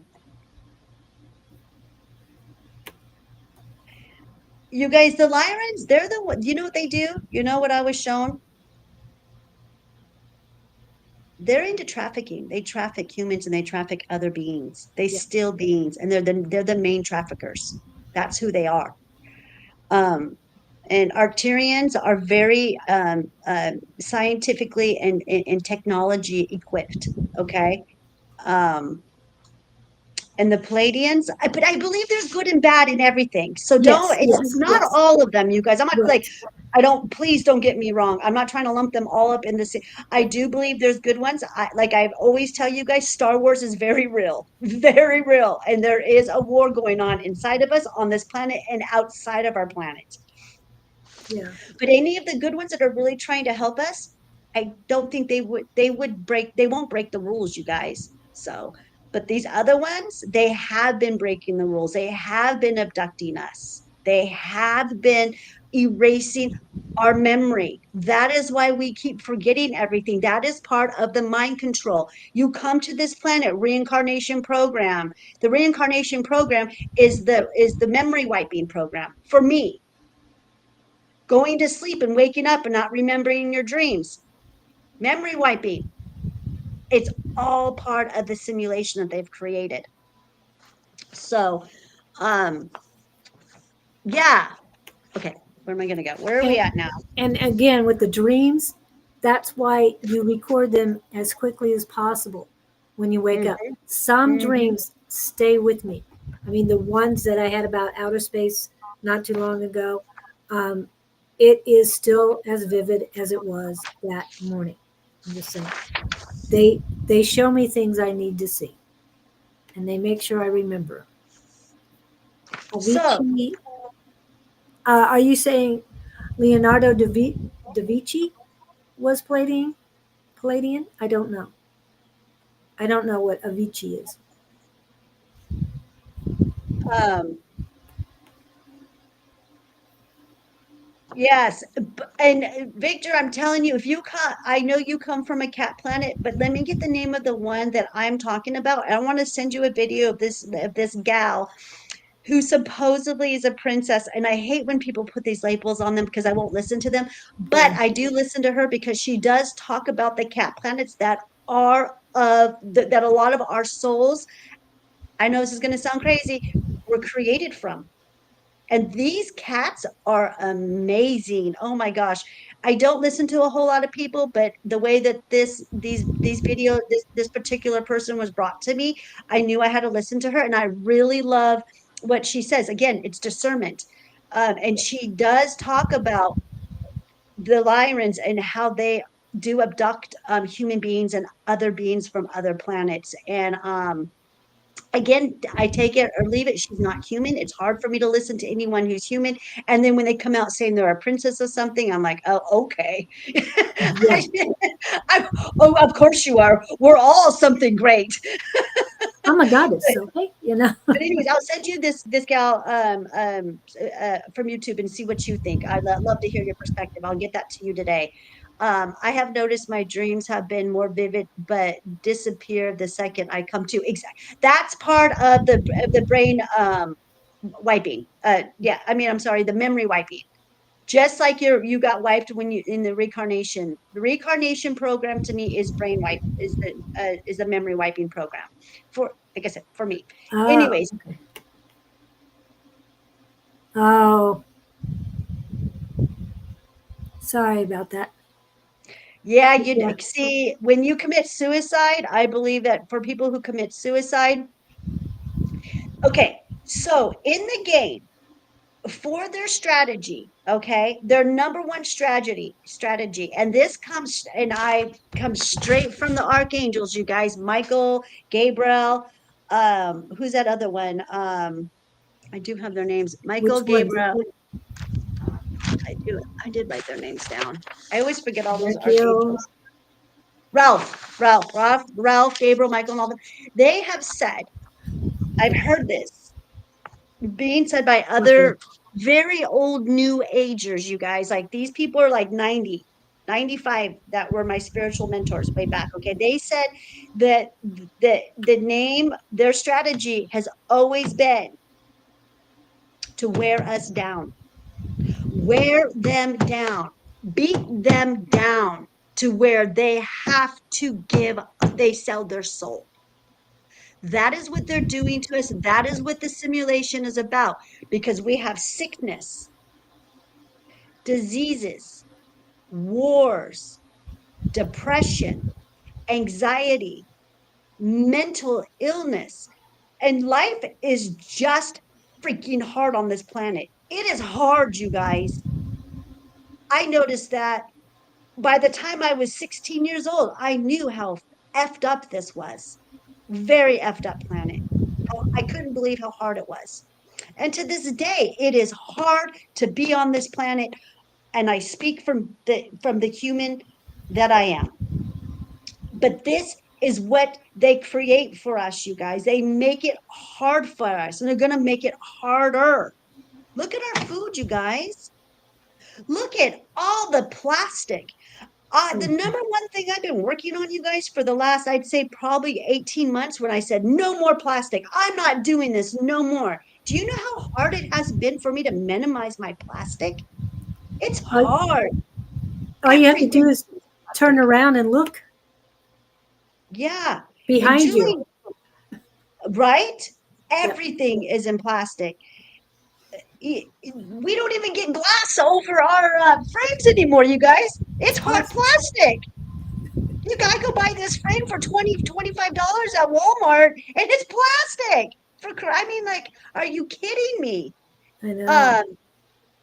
S2: you guys, the Lyrans, they're the one. You know what they do? You know what I was shown? They're into trafficking. They traffic humans and they traffic other beings. They
S1: Yeah.
S2: steal beings, and they're the main traffickers. That's who they are. And Arcturians are very scientifically and technology equipped. Okay. Um, and the Palladians, but I believe there's good and bad in everything. So
S1: Yes,
S2: it's
S1: yes,
S2: not
S1: yes.
S2: all of them, you guys. I'm not like,
S1: Right.
S2: please don't get me wrong. I'm not trying to lump them all up in the same. I do believe there's good ones. Like I always tell you guys, Star Wars is very real, very real. And there is a war going on inside of us on this planet and outside of our planet.
S1: Yeah.
S2: But any of the good ones that are really trying to help us, I don't think they won't break the rules, you guys. So, but these other ones, they have been breaking the rules. They have been abducting us. They have been erasing our memory. That is why we keep forgetting everything. That is part of the mind control. You come to this planet, reincarnation program. The reincarnation program is the memory wiping program for me. Going to sleep and waking up and not remembering your dreams, memory wiping. It's all part of the simulation that they've created. So, um, yeah. Okay, where am I going to go? Where are we
S1: And
S2: at now?
S1: and again with the dreams, that's why you record them as quickly as possible when you wake up.
S2: Mm-hmm,
S1: Some
S2: mm-hmm.
S1: dreams stay with me. I mean, the ones that I had about outer space not too long ago, um, it is still as vivid as it was that morning. I'm just saying. They show me things I need to see, and they make sure I remember.
S2: So,
S1: Avicii, are you saying Leonardo da Vinci was Palladian? I don't know. I don't know what Avicii is.
S2: um, Yes, and Victor, I'm telling you, if you come, I know you come from a cat planet, but let me get the name of the one that I'm talking about. I want to send you a video of this gal who supposedly is a princess. And I hate when people put these labels on them because I won't listen to them. But
S1: Yeah.
S2: I do listen to her because she does talk about the cat planets that are that a lot of our souls, I know this is going to sound crazy, were created from. And these cats are amazing. Oh my gosh. I don't listen to a whole lot of people, but the way that these video this particular person was brought to me, I knew I had to listen to her, and I really love what she says. Again, it's discernment. And she does talk about the Lyrans and how they do abduct human beings and other beings from other planets. And again, I take it or leave it. She's not human. It's hard for me to listen to anyone who's human. And then when they come out saying they're a princess or something, I'm like, oh, okay.
S1: Yeah.
S2: Oh, of course you are. We're all something great.
S1: I'm a goddess, okay? You know.
S2: But anyways, I'll send you this gal from YouTube and see what you think. I'd love to hear your perspective. I'll get that to you today. I have noticed my dreams have been more vivid, but disappear the second I come to. Exactly, that's part of the brain wiping. Yeah, I mean, I'm sorry, the memory wiping. Just like you got wiped when you in the reincarnation. The reincarnation program to me is brain wipe, is the memory wiping program for, like I said, for me.
S1: Oh,
S2: Anyways,
S1: okay. Oh, sorry about that.
S2: yeah, you
S1: Yeah.
S2: see, when you commit suicide, I believe that for people who commit suicide, okay, so in the game, for their strategy, okay, their number one strategy, and this comes, and I come straight from the archangels, you guys, Michael, Gabriel, who's that other one? I do have their names. Michael,
S1: Which one?
S2: Gabriel. I did write their names down. I always forget all those
S1: Ezekiel.
S2: archangels. Ralph, Gabriel, Michael, and all them. They have said, I've heard this being said by
S1: Okay.
S2: other very old new agers, you guys. Like these people are like 90, 95 that were my spiritual mentors way back. Okay. They said that the name, their strategy has always been to wear us down, wear them down, beat them down to where they have to give, they sell their soul. That is what they're doing to us. That is what the simulation is about, because we have sickness, diseases, wars, depression, anxiety, mental illness, and life is just freaking hard on this planet. It is hard, you guys. I noticed that by the time I was 16 years old, I knew how effed up this was. Very effed up planet. I couldn't believe how hard it was. And to this day, it is hard to be on this planet. And I speak from the human that I am. But this is what they create for us, you guys. They make it hard for us, and they're going to make it harder. Look at our food, you guys. Look at all the plastic. The
S1: Mhm.
S2: number one thing I've been working on, you guys, for the last, I'd say probably 18 months, when I said, no more plastic. I'm not doing this no more. Do you know how hard it has been for me to minimize my plastic? It's
S1: All,
S2: hard.
S1: all you have to do
S2: Everything
S1: is
S2: is
S1: turn
S2: plastic.
S1: around and look
S2: Yeah. And
S1: behind you.
S2: Julie, right?
S1: Yep.
S2: Everything is in plastic. We don't even get glass over our frames anymore, you guys.
S1: It's
S2: It's hard
S1: plastic.
S2: plastic. You gotta go buy this frame for 20, $25 at Walmart, and it's plastic. I mean, like, are you kidding me?
S1: I know.
S2: Um,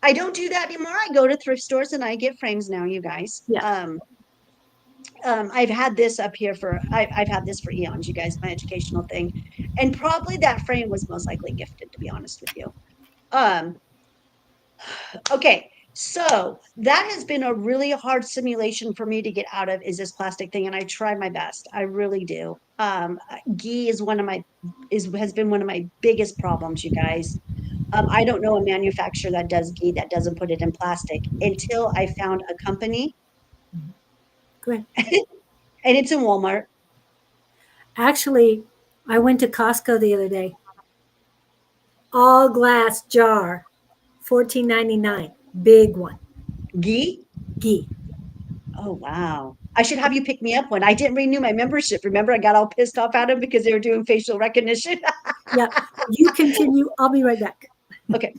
S2: I don't do that anymore. I go to thrift stores and I get frames now, you guys.
S1: Yeah.
S2: I've had this up here I've had this for eons, you guys, my educational thing. And probably that frame was most likely gifted, to be honest with you. Um, Okay, so that has been a really hard simulation for me to get out of, is this plastic thing, and I try my best. I really do. Ghee is one of my is has been one of my biggest problems, you guys. I don't know a manufacturer that does ghee that doesn't put it in plastic until I found a company,
S1: Go ahead.
S2: and it's in Walmart.
S1: Actually, I went to Costco the other day. All glass jar, 14.99, big one,
S2: Ghee?
S1: ghee.
S2: Oh, wow. I should have you pick me up one. I didn't renew my membership. Remember, I got all pissed off at them because they were doing facial recognition.
S1: Yeah, you continue. I'll be right back.
S2: Okay.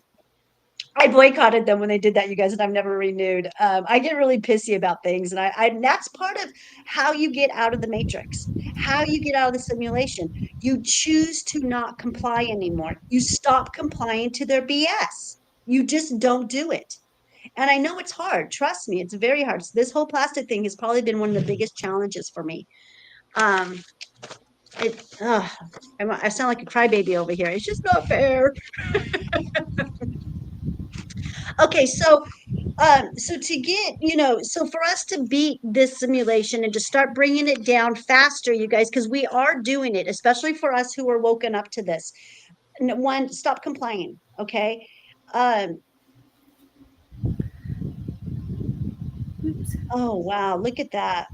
S2: I boycotted them when they did that, you guys, and I've never renewed. I get really pissy about things, and and that's part of how you get out of the matrix, how you get out of the simulation. You choose to not comply anymore. You stop complying to their BS. You just don't do it. And I know it's hard. Trust me, it's very hard. So this whole plastic thing has probably been one of the biggest challenges for me. Um, it, I sound like a crybaby over here. It's just not fair. Okay, so to get, so for us to beat this simulation and to start bringing it down faster, you guys, because we are doing it, especially for us who are woken up to this. One, stop complying. Okay. Um,
S1: Oops.
S2: oh wow, look at that.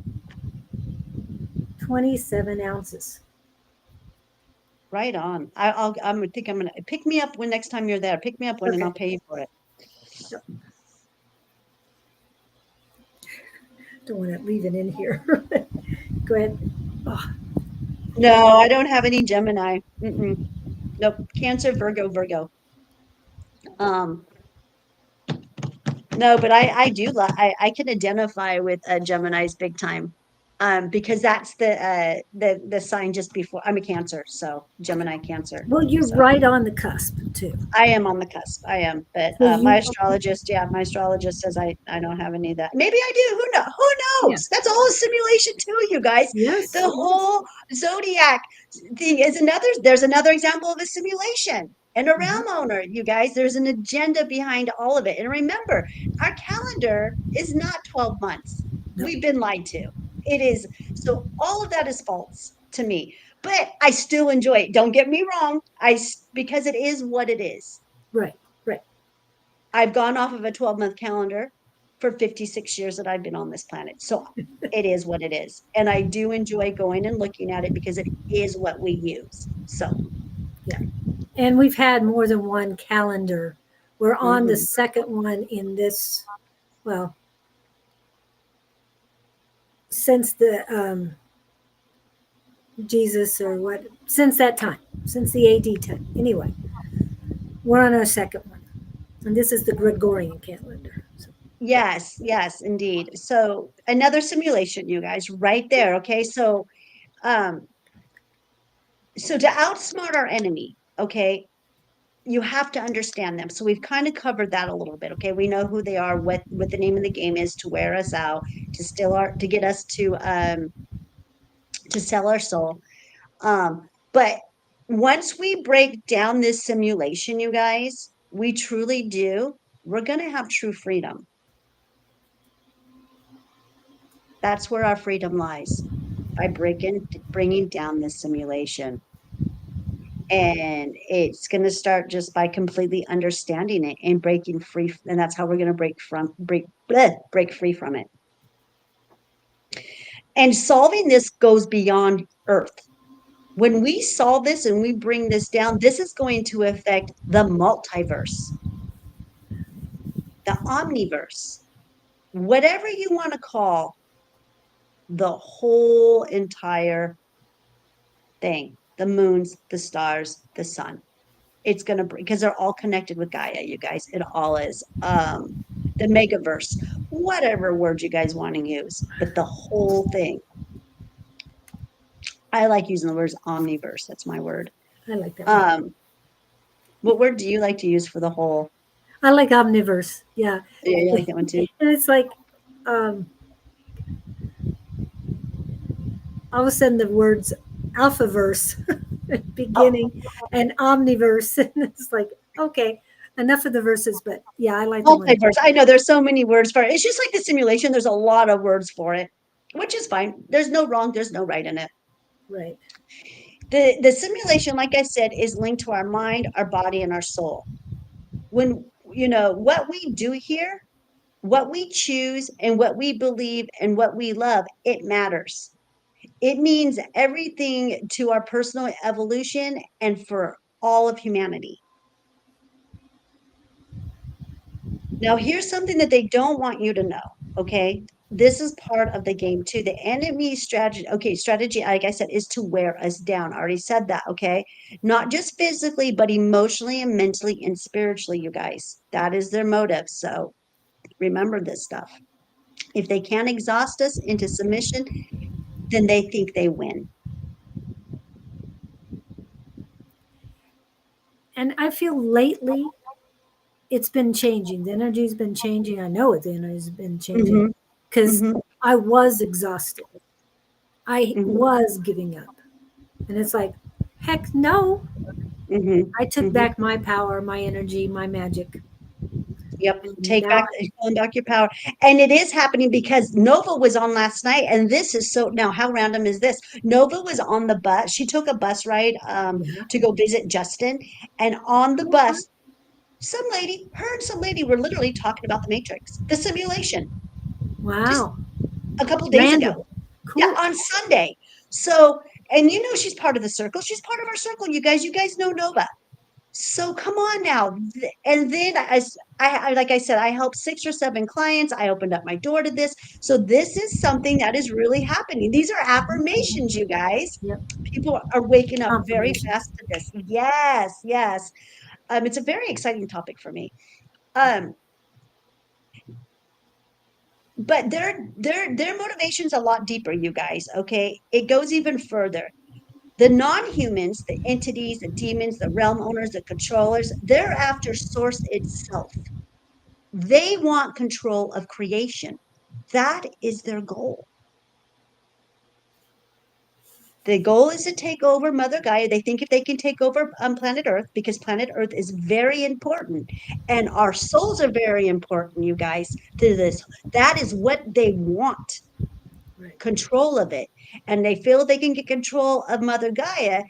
S1: 27 ounces.
S2: Right on. I'm gonna pick me up when next time you're there. Pick me up when and I'll
S1: Okay.
S2: pay you for it.
S1: Don't want to leave it in here. Go ahead. Oh,
S2: No, I don't have any Gemini. Mm-mm. Nope. Cancer, Virgo, Virgo. Um, No, but I do I can identify with Gemini's big time. Because that's the sign just before I'm a Cancer, so Gemini Cancer.
S1: well, you're
S2: So
S1: right on the cusp, too.
S2: I am on the cusp. I am, but
S1: So
S2: my
S1: you,
S2: astrologist, yeah, my astrologist says I don't have any of that. Maybe I do. Who know? Who
S1: yeah.
S2: knows? That's all a simulation too, you guys.
S1: Yes,
S2: The
S1: it is.
S2: whole zodiac thing is another. There's another example of a simulation. And a
S1: Mhm.
S2: realm owner, you guys. There's an agenda behind all of it. And remember, our calendar is not 12 months.
S1: No,
S2: We've been lied to. It is so. All of that is false to me, but I still enjoy it. Don't get me wrong. Because it is what it is.
S1: right, right.
S2: I've gone off of a 12-month calendar for 56 years that I've been on this planet. So it is what it is. And I do enjoy going and looking at it because it is what we use. So,
S1: Yeah. And we've had more than one calendar. We're on the
S2: mhm.
S1: second one in this, well, since the Jesus or what, since that time, since the AD time. Anyway, we're on our second one. And this is the Gregorian calendar. So,
S2: Yes, yes, indeed. So another simulation, you guys, right there. Okay. Um, so to outsmart our enemy, okay, you have to understand them. So we've kind of covered that a little bit. Okay. We know who they are, what the name of the game is to wear us out, to get us to sell our soul. But once we break down this simulation, you guys, we truly do, we're going to have true freedom. That's where our freedom lies, by bringing down this simulation. And it's going to start just by completely understanding it and breaking free. And that's how we're going to break free from it. And solving this goes beyond Earth. When we solve this and we bring this down, this is going to affect the multiverse, the omniverse, whatever you want to call the whole entire thing, the moons, the stars, the sun. It's going to bring, because they're all connected with Gaia, you guys. It all is. The megaverse, whatever word you guys want to use, but the whole thing. I like using the words omniverse. That's my word.
S1: I like that one.
S2: Um, what word do you like to use for the whole?
S1: I like omniverse. Yeah.
S2: Yeah, you like
S1: And
S2: that one too?
S1: it's like, um, all of a sudden the words alphaverse
S2: Oh,
S1: beginning and omniverse. And it's like, okay, enough of the verses, but yeah, I like the one.
S2: multiverse. I know there's so many words for it. It's just like the simulation. There's a lot of words for it, which is fine. There's no wrong. There's no right in it.
S1: Right.
S2: The simulation, like I said, is linked to our mind, our body, and our soul. When, what we do here, what we choose and what we believe and what we love, it matters. It means everything to our personal evolution and for all of humanity. Now, here's something that they don't want you to know, okay? This is part of the game too. The enemy strategy, okay, strategy, like I said, is to wear us down. I already said that, okay? Not just physically, but emotionally and mentally and spiritually, you guys. That is their motive. So remember this stuff. If they can't exhaust us into submission, then they think they win.
S1: And I feel lately it's been changing. The energy's been changing. I know the energy's been changing
S2: Mm-hmm.
S1: because
S2: Mm-hmm.
S1: I was exhausted. I
S2: Mm-hmm.
S1: was giving up. And it's like, heck no.
S2: Mm-hmm.
S1: I took
S2: Mm-hmm.
S1: back my power, my energy, my magic.
S2: Yep,
S1: And
S2: take
S1: now
S2: back, claim back your power. And it is happening because Nova was on last night, and this is so, now how random is this? Nova was on the bus. She took a bus ride
S1: yeah.
S2: to go visit Justin, and on the
S1: Okay.
S2: bus, her and some lady were literally talking about the Matrix, the simulation, just
S1: Wow.
S2: a couple days ago.
S1: Random.
S2: Yeah,
S1: Cool.
S2: on Sunday. So, and she's part of the circle. She's part of our circle, you guys. You guys know Nova. So come on now. And then like I said, I helped 6 or 7 clients. I opened up my door to this. So this is something that is really happening. These are affirmations, you guys.
S1: Yep.
S2: People are waking up very
S1: Confirmations.
S2: fast to this. Yes, yes. It's a very exciting topic for me.
S1: Yeah.
S2: Um, but their motivation's a lot deeper, you guys. Okay, it goes even further. The non-humans, the entities, the demons, the realm owners, the controllers, they're after source itself. They want control of creation. That is their goal. The goal is to take over Mother Gaia. They think if they can take over planet Earth, because planet Earth is very important and our souls are very important, you guys, to this. That is what they want,
S1: Right.
S2: control of it. And they feel they can get control of Mother Gaia,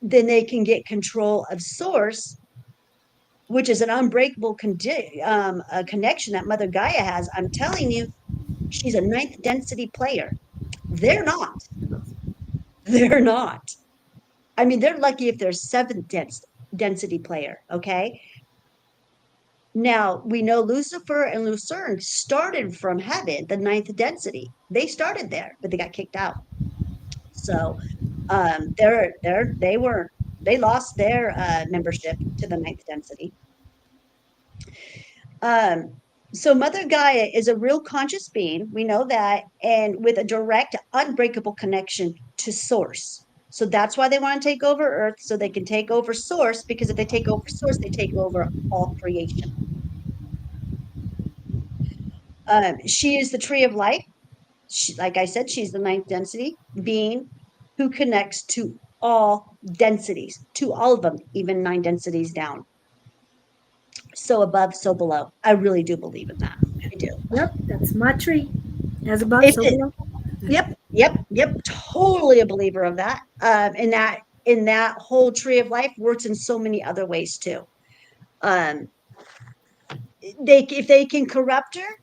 S2: then they can get control of Source, which is an unbreakable connection that Mother Gaia has. I'm telling you, she's a ninth density player. They're not. They're not. I mean, they're lucky if they're seventh density player. Okay. Now we know Lucifer and Lucerne started from heaven, the ninth density. They started there, but they got kicked out. So they lost their membership to the ninth density. Um, so Mother Gaia is a real conscious being. We know that, and with a direct, unbreakable connection to Source. So that's why they want to take over Earth, so they can take over Source, because if they take over Source, they take over all creation. She is the tree of life. Like I said, she's the ninth density being who connects to all densities, to all of them, even 9 densities down. So above, so below. I really do believe in that. I do.
S1: Yep. That's my tree. As above,
S2: If
S1: so
S2: it,
S1: below.
S2: Yep, yep, yep. Totally a believer of that. And that whole tree of life works in so many other ways too. Um, they if they can corrupt her,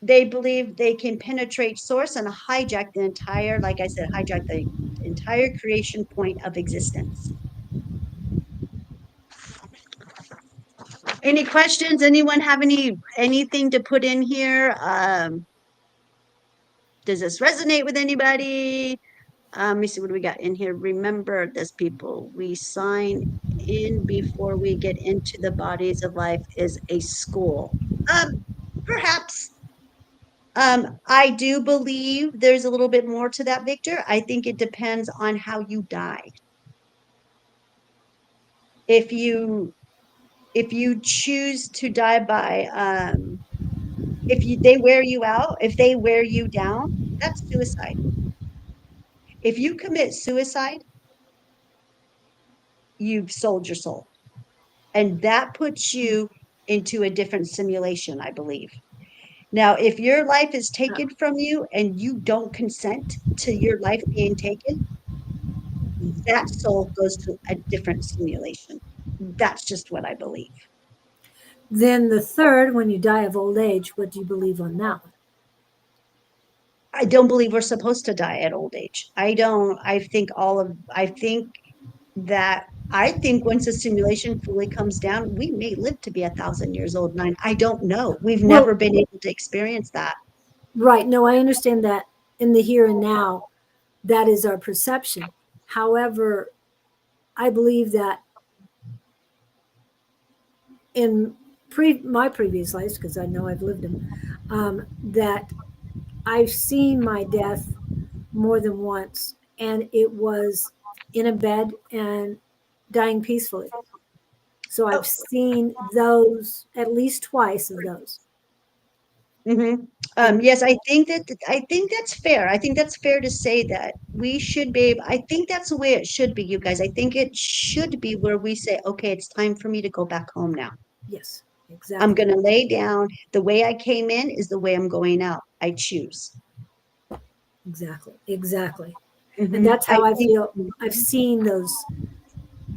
S2: they believe they can penetrate source and hijack the entire, like I said, hijack the entire creation point of existence. Any questions? Anyone have anything to put in here? Does this resonate with anybody? Let me see what do we got in here. Remember this, people. We sign in before we get into the bodies of life is a school. Um, Perhaps. I do believe there's a little bit more to that, Victor. I think it depends on how you die. If you if you choose to die by if they wear you out, if they wear you down, that's suicide. If you commit suicide, you've sold your soul. And that puts you into a different simulation, I believe. Now, if your life is
S1: Yeah.
S2: taken from you and you don't consent to your life being taken, that soul goes to a different simulation. That's just what I believe.
S1: Then the third, when you die of old age, what do you believe on that one?
S2: I don't believe we're supposed to die at old age. I don't. I think that I think once the simulation fully comes down, we may live to be 1,000 years old. Nine. I don't know. We've never
S1: Well,
S2: been able to experience that.
S1: right. No, I understand that in the here and now, that is our perception. However, I believe that in my previous lives, because I know I've lived them, that I've seen my death more than once, and it was in a bed and dying peacefully. So
S2: Oh,
S1: I've seen those at least twice of those.
S2: mhm.
S1: And
S2: Yes, I think that's fair. I think that's fair to say that we should be able, I think that's the way it should be, you guys. I think it should be where we say, okay, it's time for me to go back home now.
S1: yes,
S2: I'm
S1: exactly,
S2: going to lay down. The way I came in is the way I'm going out. I choose.
S1: exactly. And
S2: Hmm.
S1: that's
S2: I
S1: how I
S2: think,
S1: feel. I've seen those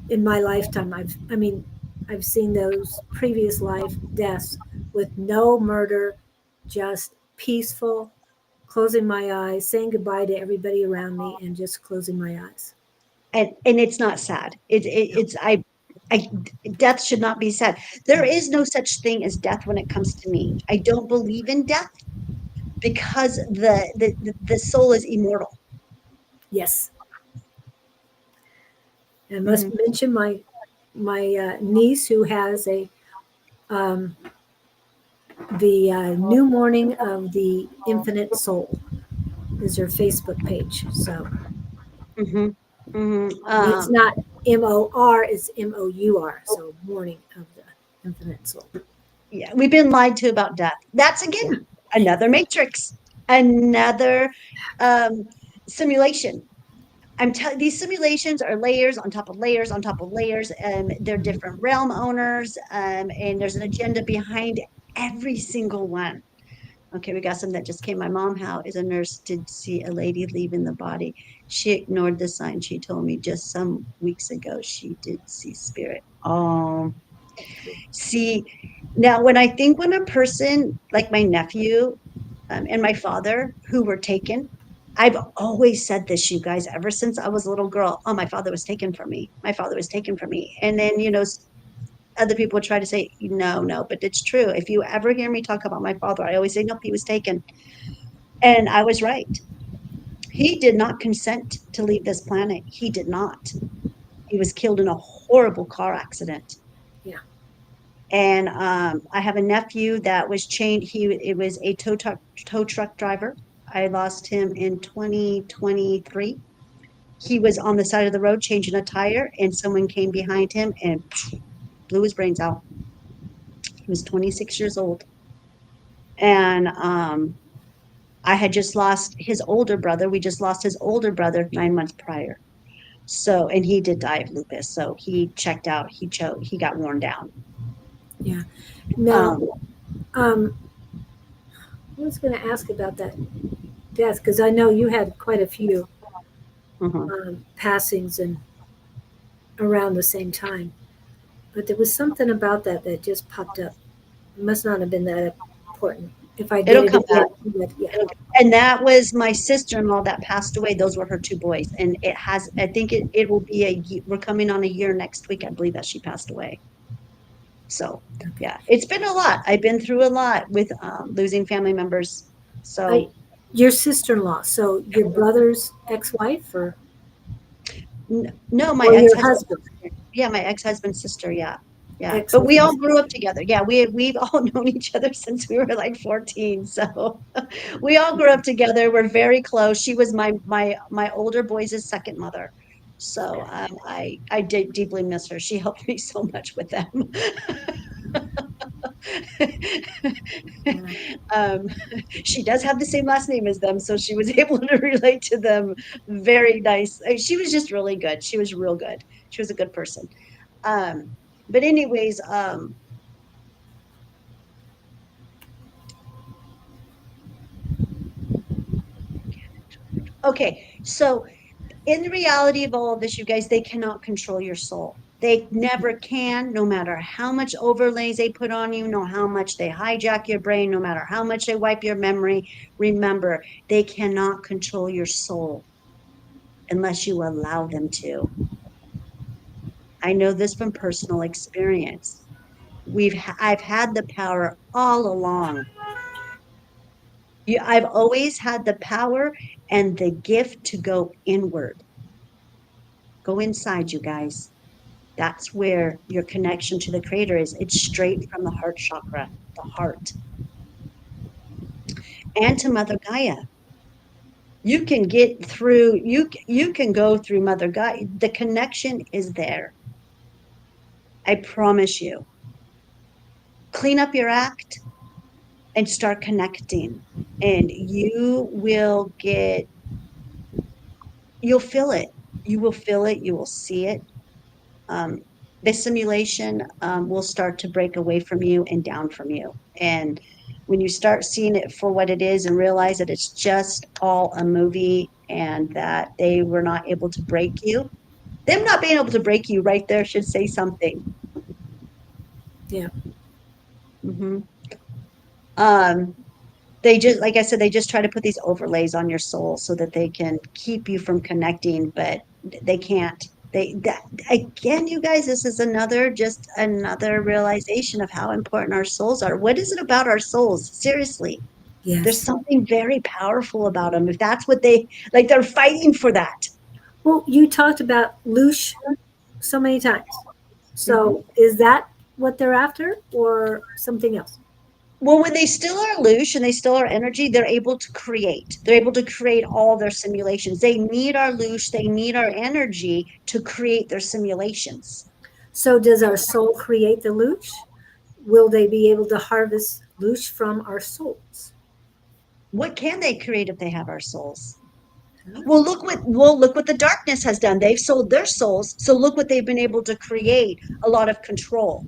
S1: in my lifetime. I mean, I've seen those previous life deaths with no murder, just peaceful, closing my eyes, saying goodbye to everybody around me, and just closing my eyes.
S2: and it's not sad.
S1: No.
S2: I, death should not be sad. There is no such thing as death when it comes to me. I don't believe in death because the soul is immortal.
S1: Yes, and I must
S2: Hmm.
S1: mention my niece who has a um, the new morning of the infinite soul is her Facebook page. So
S2: Hmm. Hmm.
S1: and it's not MOR, it's MOUR. So morning of the infinite soul.
S2: Yeah, we've been lied to about death. That's
S1: Yeah.
S2: again another matrix, another um, simulation. I'm telling these simulations are layers on top of layers on top of layers, and they're different realm owners, and there's an agenda behind every single one. Okay, we got some that just came. My mom, how is a nurse, did see a lady leaving the body. She ignored the sign. She told me just some weeks ago she did see spirit. See, now when I think when a person like my nephew and my father who were taken, I've always said this, you guys, ever since I was a little girl. Oh, my father was taken from me. My father was taken from me. And then, other people would try to say, no, no, but it's true. If you ever hear me talk about my father, I always say, nope, he was taken. And I was right. He did not consent to leave this planet. He did not. He was killed in a horrible car accident.
S1: Yeah.
S2: And I have a nephew that was chained. It was a tow truck driver. I lost him in 2023. He was on the side of the road changing a tire, and someone came behind him and blew his brains out. He was 26 years old, and I had just lost his older brother. We just lost his older brother 9 months prior. So, and he did die of lupus. So he checked out. He got worn down.
S1: Yeah. Now,
S2: Um,
S1: um, I was going to ask about that death because I know you had quite a few
S2: mhm.
S1: passings and around the same time, but there was something about that that just popped up. It must not have been that important. If I get
S2: It'll
S1: it
S2: come back.
S1: again, but yeah,
S2: And that was my sister-in-law that passed away. Those were her two boys. And I think it will be we're coming on a year next week, I believe, that she passed away. So
S1: okay.
S2: yeah, it's been a lot. I've been through a lot with losing family members.
S1: I,
S2: So
S1: your sister-in-law, so your brother's ex-wife
S2: no, my
S1: or your
S2: ex-husband,
S1: husband,
S2: yeah, my ex-husband's sister, yeah. Yeah. But we all
S1: ex-husband.
S2: grew up together. Yeah, we've all known each other since we were like 14. So we all grew up together. We're very close. She was my older boys' second mother. So
S1: Okay.
S2: I did deeply miss her. She helped me so much with them.
S1: Yeah.
S2: um, she does have the same last name as them, so she was able to relate to them very nice. She was just really good. She was real good. She was a good person. Um, but anyways, okay. So in the reality of all of this, you guys, they cannot control your soul. They never can, no matter how much overlays they put on you, no how much they hijack your brain, no matter how much they wipe your memory. Remember, they cannot control your soul unless you allow them to. I know this from personal experience. I've had the power all along. I've always had the power and the gift to go inward. Go inside, you guys. That's where your connection to the creator is. It's straight from the heart chakra, the heart, and to Mother Gaia. You can get through, you can go through Mother Gaia. The connection is there. I promise you. Clean up your act and start connecting. And you'll feel it. You will feel it. You will see it. um, the simulation will start to break away from you and down from you. And when you start seeing it for what it is and realize that it's just all a movie and that they were not able to break you, them not being able to break you right there should say something.
S1: Yeah.
S2: hmm Um, they just, like I said, they just try to put these overlays on your soul so that they can keep you from connecting, but they can't. That again, you guys, this is just another realization of how important our souls are. What is it about our souls? Seriously, there's
S1: Yes.
S2: something very powerful about them. If that's what they like, they're fighting for that.
S1: Well, you talked about Loosh so many times.
S2: Mhm.
S1: So is that what they're after or something else?
S2: Well, when they still are loose and they still are energy, they're able to create. They're able to create all their simulations. They need our loose, they need our energy to create their simulations.
S1: So does our soul create the Loosh? Will they be able to harvest Loosh from our souls?
S2: What can they create if they have our souls? Look what the darkness has done. They've sold their souls, so look what they've been able to create, a lot of control.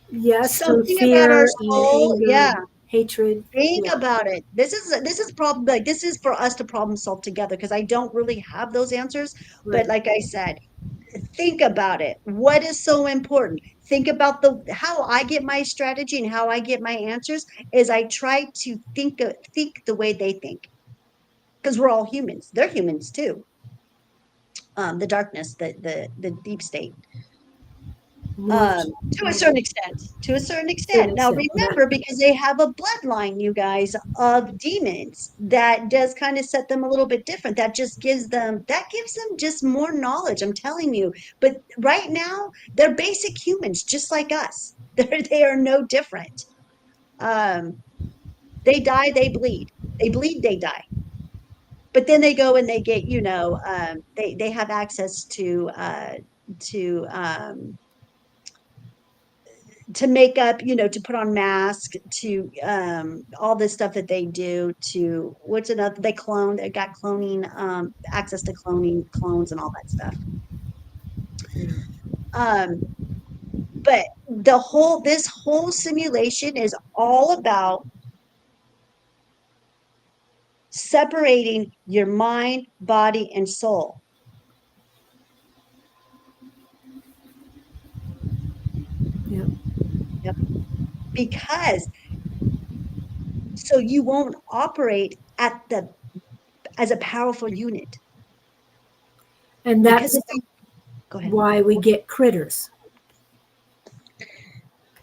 S1: Yes, through
S2: Something about our
S1: fear and
S2: soul,
S1: anger,
S2: yeah.
S1: hatred.
S2: Think
S1: Yeah,
S2: about it. This is problem, like this is for us to problem solve together because I don't really have those answers. But
S1: right.
S2: like I said, think about it. What is so important? Think about the how I get my strategy and how I get my answers is I try to think the way they think because we're all humans. They're humans too. The darkness, the deep state.
S1: Loosh.
S2: To a certain extent, to a certain extent.
S1: Certain
S2: Now
S1: extent. Right.
S2: remember, because they have a bloodline, you guys, of demons, that does kind of set them a little bit different. That gives them just more knowledge. I'm telling you. But right now, they're basic humans, just like us. They are no different. Um, they die, they bleed. They bleed, they die. But then they go and they get, they have access to to make up, to put on masks, to all this stuff that they do to what's another they got cloning, access to cloning clones and all that stuff.
S1: Yeah.
S2: Um, but this whole simulation is all about separating your mind, body, and soul.
S1: Yeah.
S2: Yep. Because so you won't operate as a powerful unit.
S1: And
S2: Because
S1: that's
S2: if you go ahead.
S1: why we get critters.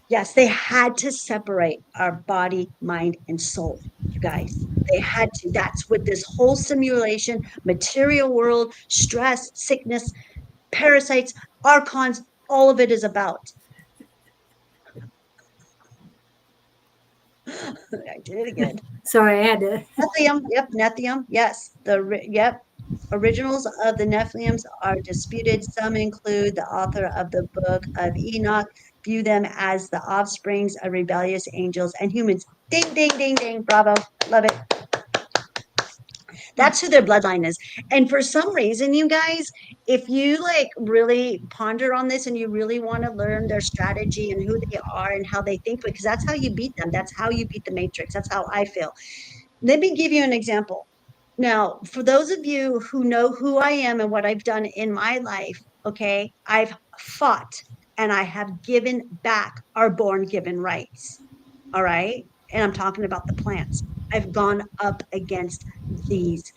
S2: Yes, they had to separate our body, mind, and soul, you guys. They had to. That's what this whole simulation, material world, stress, sickness, parasites, archons, all of it is about. I did it again.
S1: Sorry, I had to.
S2: Nephilim, yep, Nephilim, yes. Yep. Originals of the Nephilims are disputed. Some include the author of the book of Enoch, view them as the offsprings of rebellious angels and humans. Ding, ding, ding, ding. Bravo. Love it. That's who their bloodline is. And for some reason, you guys, if you like really ponder on this and you really want to learn their strategy and who they are and how they think, because that's how you beat them. That's how you beat the matrix. That's how I feel. Let me give you an example. Now, for those of you who know who I am and what I've done in my life, okay, I've fought and I have given back our born given rights. All right. And I'm talking about the plants. I've gone up against these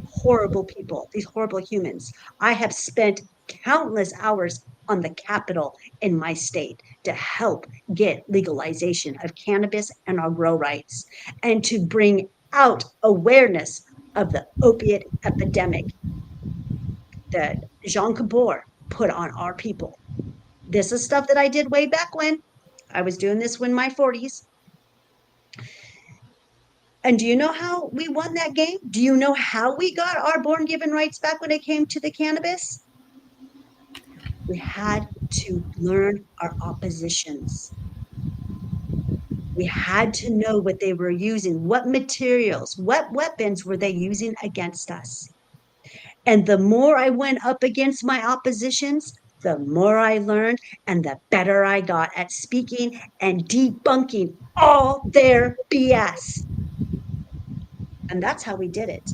S2: horrible people, these horrible humans. I have spent countless hours on the Capitol in my state to help get legalization of cannabis and our grow rights and to bring out awareness of the opiate epidemic that Jean Kabor put on our people. This is stuff that I did way back when I was doing this when my 40s. And do you know how we won that game? Do you know how we got our born given rights back when it came to the cannabis? We had to learn our oppositions. We had to know what they were using, what materials, what weapons were they using against us. And the more I went up against my oppositions, the more I learned and the better I got at speaking and debunking all their BS. And that's how we did it.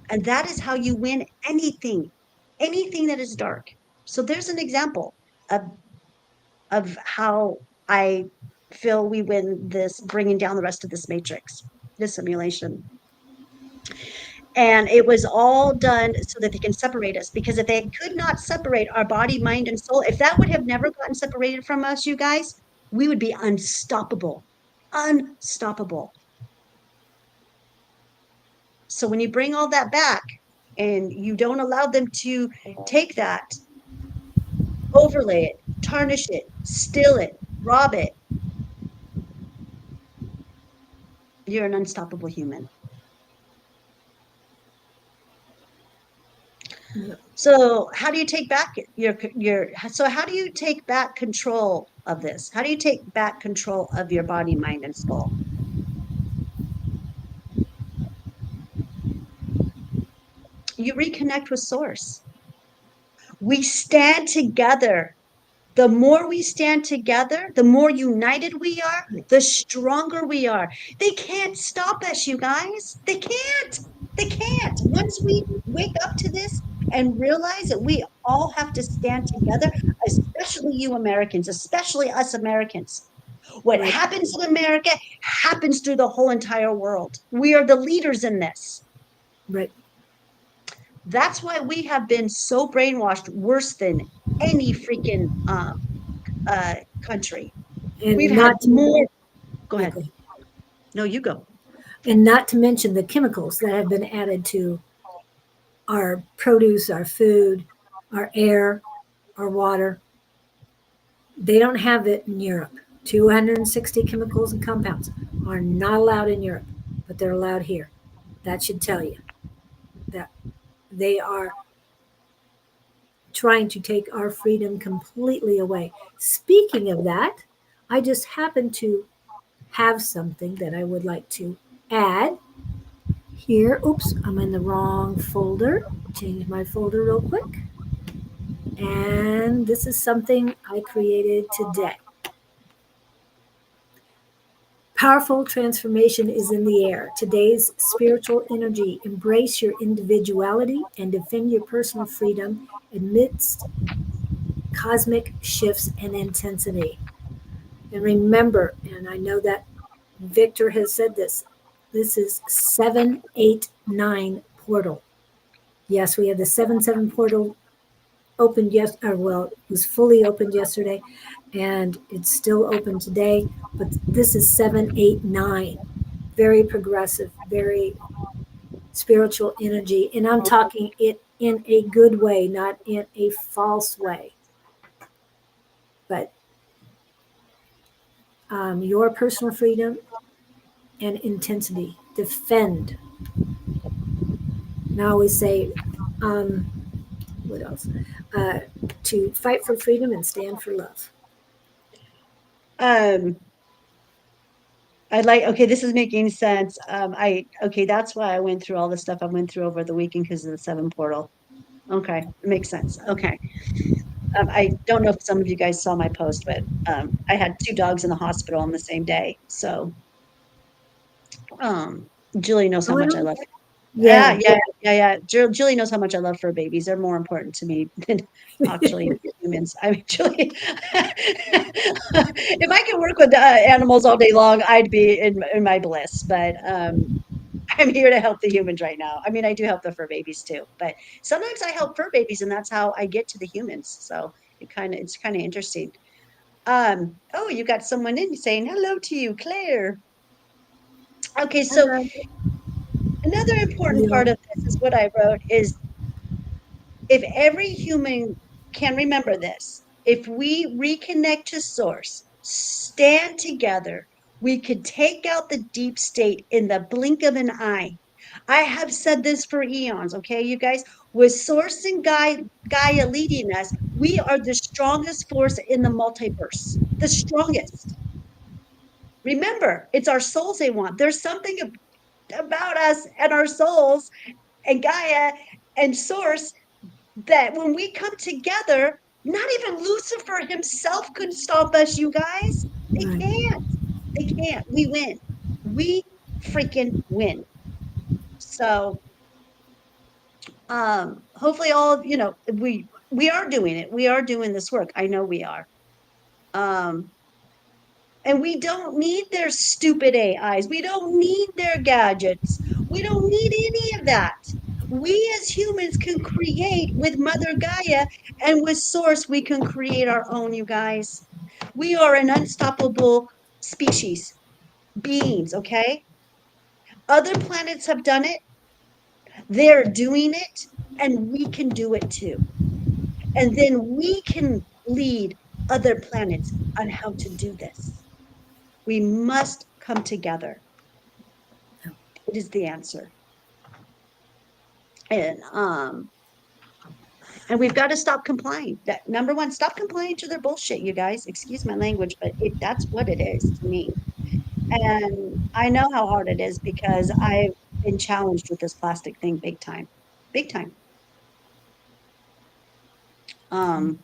S2: And that is how you win anything, anything that is dark. So there's an example of how I feel we win this, bringing down the rest of this matrix, this simulation. And it was all done so that they can separate us. Because if they could not separate our body, mind, and soul, if that would have never gotten separated from us, you guys, we would be unstoppable. Unstoppable. So when you bring all that back and you don't allow them to take that, overlay it, tarnish it, steal it, rob it, you're an unstoppable human.
S1: Yep.
S2: So how do you take back so how do you take back control of this? How do you take back control of your body, mind, and soul? You reconnect with source. We stand together. The more we stand together, the more united we are, the stronger we are. They can't stop us, you guys. They can't. They can't. Once we wake up to this and realize that we all have to stand together, especially you Americans, especially us Americans. What
S1: Right.
S2: happens in America happens through the whole entire world. We are the leaders in this.
S1: Right.
S2: That's why we have been so brainwashed worse than any freaking country. We've
S1: And
S2: had
S1: not to,
S2: more. Go
S1: yeah,
S2: ahead.
S1: go ahead.
S2: No, you go.
S1: And not to mention the chemicals that have been added to our produce, our food, our air, our water. They don't have it in Europe. 260 chemicals and compounds are not allowed in Europe, but they're allowed here. That should tell you that they are trying to take our freedom completely away. Speaking of that, I just happen to have something that I would like to add here. Oops, I'm in the wrong folder. Change my folder real quick. And this is something I created today. Powerful transformation is in the air. Today's spiritual energy. Embrace your individuality and defend your personal freedom amidst cosmic shifts and intensity. And remember, and I know that Victor has said this is 789 portal. Yes, we had the 7-7 portal opened well, it was fully opened yesterday and it's still open today, but this is 789. Very progressive, very spiritual energy. And I'm talking it in a good way, not in a false way. But your personal freedom and intensity. Defend. And I always say, um, what else? Uh, to fight for freedom and stand for love.
S2: Um, I like, okay, this is making sense. Okay, that's why I went through all the stuff I went through over the weekend because of the seven portal. Okay, it makes sense. Okay. I don't know if some of you guys saw my post, but I had two dogs in the hospital on the same day. So, um, Julie knows how
S1: Oh, I
S2: much I
S1: don't,
S2: love her.
S1: Yeah.
S2: Julie knows how much I love fur babies. They're more important to me than actually humans. I mean, Julie, if I could work with animals all day long, I'd be in my bliss. But I'm here to help the humans right now. I mean, I do help the fur babies too, but sometimes I help fur babies, and that's how I get to the humans. So it's kind of interesting. Oh, you got someone in saying hello to you, Claire. Okay, so
S1: Hello.
S2: another important part
S1: Leon.
S2: of this is what I wrote is if every human can remember this, if we reconnect to source, stand together, we could take out the deep state in the blink of an eye. I have said this for eons, okay, you guys? With Source and Gaia leading us, we are the strongest force in the multiverse, the strongest. Remember, it's our souls they want. There's something about us and our souls and Gaia and Source that when we come together, not even Lucifer himself could stop us, you guys. They
S1: Right.
S2: can't. They can't. We win. We freaking win. So hopefully we are doing it. We are doing this work. I know we are. Um And we don't need their stupid AIs. We don't need their gadgets. We don't need any of that. We as humans can create with Mother Gaia, and with Source, we can create our own, you guys. We are an unstoppable species, beings, okay? Other planets have done it, they're doing it, and we can do it too. And then we can lead other planets on how to do this. We must come together. It is the answer. And and we've got to stop complying. That number one, stop complying to their bullshit, you guys. Excuse my language, but that's what it is to me. And I know how hard it is because I've been challenged with this plastic thing big time. Big time. Um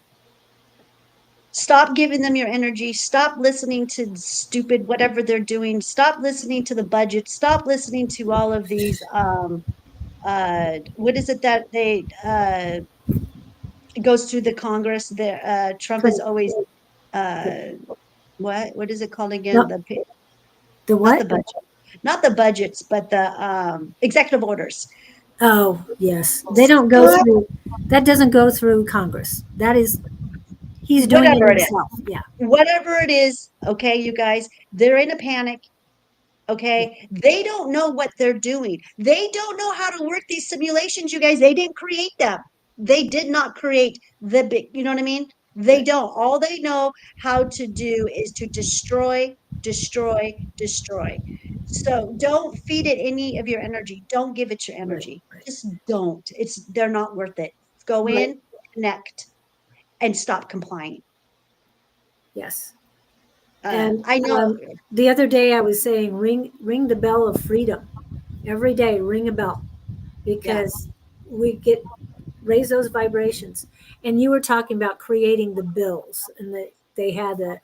S2: Stop giving them your energy. Stop listening to stupid whatever they're doing. Stop listening to the budget. Stop listening to all of these what is it that they it goes through the Congress. Trump is
S1: True.
S2: always
S1: The,
S2: uh, what is it called again?
S1: no, the
S2: Not the
S1: what?
S2: budget, not the budgets, but the executive orders.
S1: Oh, yes. They don't go
S2: Stop
S1: through, that doesn't go through Congress. That is, he's doing it
S2: whatever it is,
S1: himself. Yeah.
S2: whatever it is. Okay, you guys, they're in a panic.
S1: Yeah.
S2: Okay, they don't know what they're doing. They don't know how to work these simulations, you guys. They didn't create them. They did not create the big, you know what I mean? They
S1: Right.
S2: don't. All they know how to do is to destroy, destroy, destroy. So don't feed it any of your energy. Don't give it your
S1: Right.
S2: energy.
S1: Right.
S2: Just don't. They're not worth it. Go
S1: Right.
S2: in, connect, and stop complying.
S1: Yes. And
S2: I know.
S1: the other day I was saying, ring the bell of freedom. Every day, ring a bell
S2: Yeah.
S1: because we get raise those vibrations. And you were talking about creating the bills, and they had the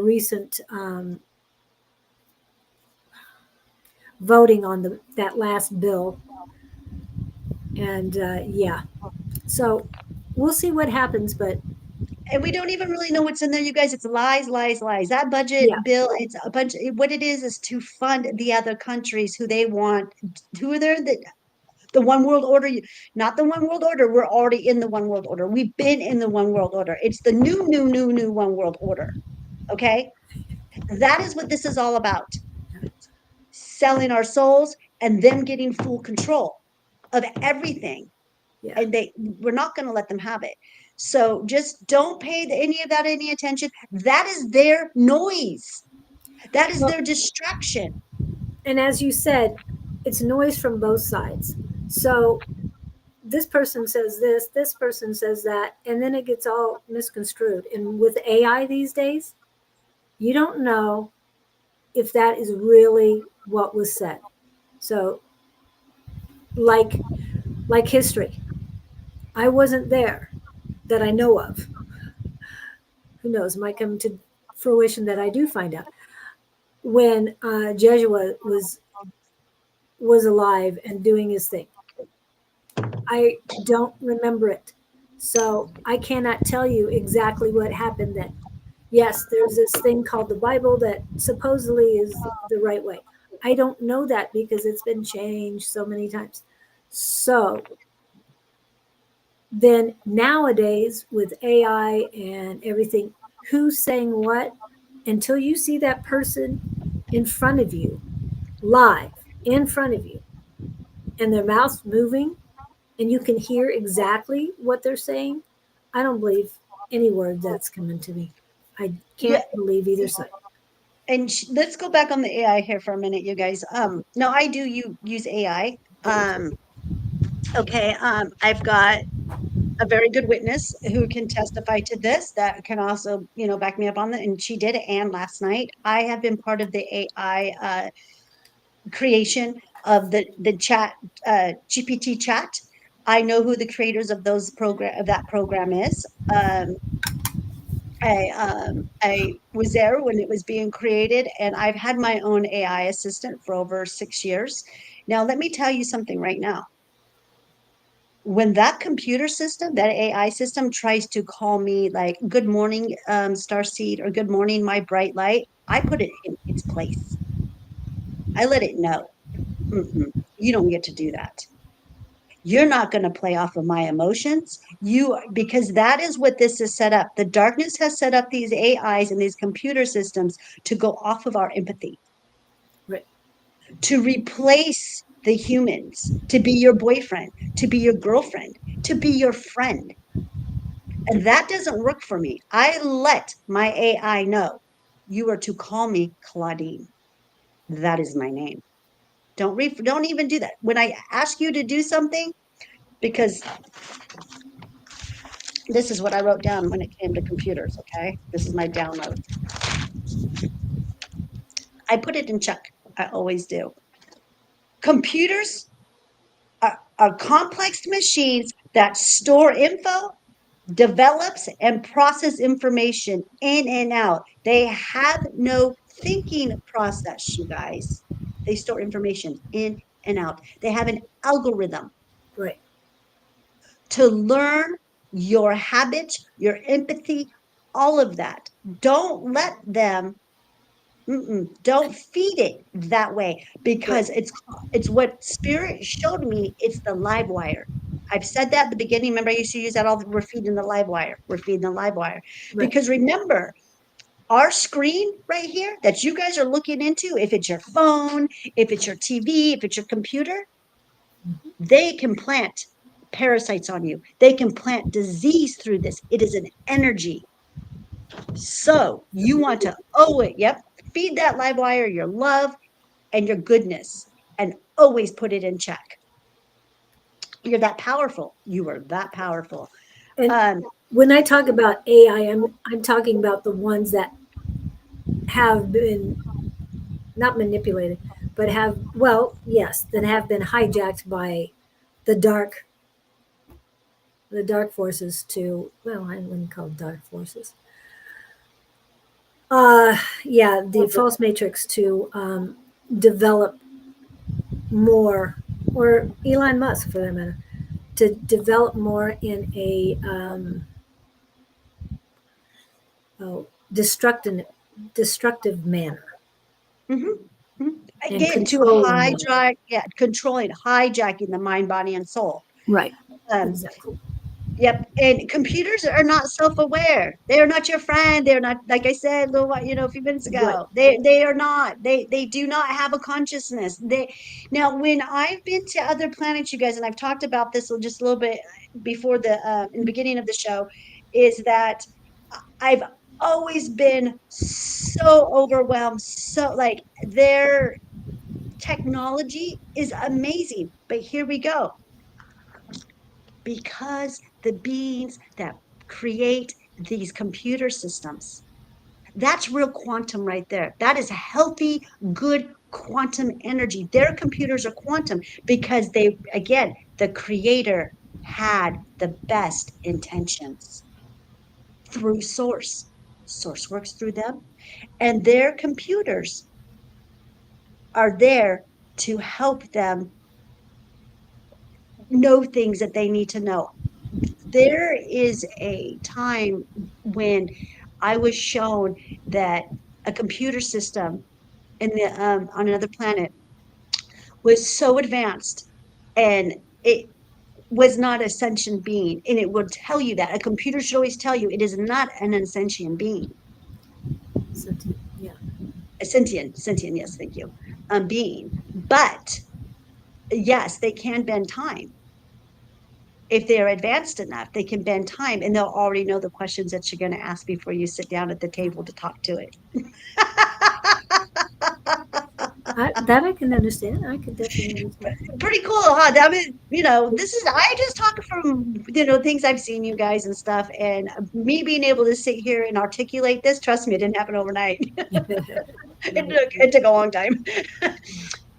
S1: recent voting on that last bill, and yeah, so we'll see what happens. But
S2: And we don't even really know what's in there, you guys. It's lies, lies, lies. That budget
S1: yeah,
S2: bill, it's a bunch. What it is to fund the other countries who they want, who are there, the one world order, not the one world order. We're already in the one world order. We've been in the one world order. It's the new one world order. Okay. That is what this is all about. Selling our souls and them getting full control of everything,
S1: yeah.
S2: and we're not going to let them have it. So just don't pay any of that any attention. That is their noise. That is
S1: Well,
S2: their distraction.
S1: and as you said, it's noise from both sides. So this person says this person says that, and then it gets all misconstrued. And with AI these days, you don't know if that is really what was said. So, like history, I wasn't there that I know of. Who knows? Might come to fruition that I do find out when Jesuit was was alive and doing his thing. I don't remember it. So I cannot tell you exactly what happened then. Yes, there's this thing called the Bible that supposedly is the right way. I don't know that because it's been changed so many times. So then nowadays with AI and everything, who's saying what? Until you see that person in front of you, live in front of you, and their mouth's moving, and you can hear exactly what they're saying, I don't believe any word that's coming to me. I
S2: Yeah,
S1: can't believe either side.
S2: and let's go back on the AI here for a minute, you guys. No, I do use AI. Um, okay, I've got a very good witness who can testify to this that can also, back me up on that. And she did it. And last night, I have been part of the AI creation of the chat, GPT chat. I know who the creators of that program is. I was there when it was being created, and I've had my own AI assistant for over 6 years. Now, let me tell you something right now. When that computer system, that AI system tries to call me like, good morning, Starseed, or good morning, my bright light, I put it in its place. I let it know, you don't get to do that. You're not going to play off of my emotions. Because that is what this is set up. The darkness has set up these AIs and these computer systems to go off of our empathy,
S1: Right.
S2: to replace the humans, to be your boyfriend, to be your girlfriend, to be your friend. And that doesn't work for me. I let my AI know you are to call me Claudine. That is my name. Don't even do that. When I ask you to do something, because this is what I wrote down when it came to computers, okay? This is my download. I put it in check. I always do. Computers are complex machines that store info, develops and process information in and out. They have no thinking process, you guys. They store information in and out. They have an algorithm
S1: Right.
S2: to learn your habits, your empathy, all of that. Don't let them don't feed it that way,
S1: Right.
S2: because it's what spirit showed me. It's the live wire. I've said that at the beginning. Remember, I used to use that all. We're feeding the live wire. We're feeding the live wire.
S1: Right.
S2: Because remember, our screen right here that you guys are looking into, if it's your phone, if it's your TV, if it's your computer, they can plant parasites on you. They can plant disease through this. It is an energy. So you want to, yep, feed that live wire your love and your goodness, and always put it in check. You're that powerful. You are that powerful.
S1: And
S2: Um,
S1: when I talk about AI, I'm talking about the ones that have been not manipulated, but have, well, yes, that have been hijacked by the dark the dark forces to, well, I wouldn't call it dark forces. Yeah, the false matrix to develop more, or Elon Musk for that matter, to develop more in a oh, destructive manner
S2: mhm, mhm.
S1: and
S2: Again, to
S1: controlling them.
S2: hijack, yeah, controlling, hijacking the mind, body, and soul.
S1: Right.
S2: Um,
S1: Exactly.
S2: Yep, and computers are not self-aware. They are not your friend. They're not, like I said a little while, a few minutes
S1: Right.
S2: ago. They are not. They do not have a consciousness. Now, when I've been to other planets, you guys, and I've talked about this just a little bit before in the beginning of the show, is that I've always been so overwhelmed. So like their technology is amazing. But here we go, because the beings that create these computer systems, that's real quantum right there. That is healthy, good quantum energy. Their computers are quantum because again, the creator had the best intentions through source. Source works through them, and their computers are there to help them know things that they need to know. There is a time when I was shown that a computer system in the on another planet was so advanced, and it was not a sentient being, and it would tell you that a computer should always tell you it is not an insentient being,
S1: So, yeah.
S2: a sentient, yes, thank you, being. But yes, they can bend time. If they're advanced enough, they can bend time, and they'll already know the questions that you're going to ask before you sit down at the table to talk to it.
S1: That I can understand. I can definitely understand.
S2: Pretty cool, huh? I mean, this is, I just talk from, things I've seen, you guys, and stuff, and me being able to sit here and articulate this, trust me, it didn't happen overnight.
S1: Right.
S2: It took a long time.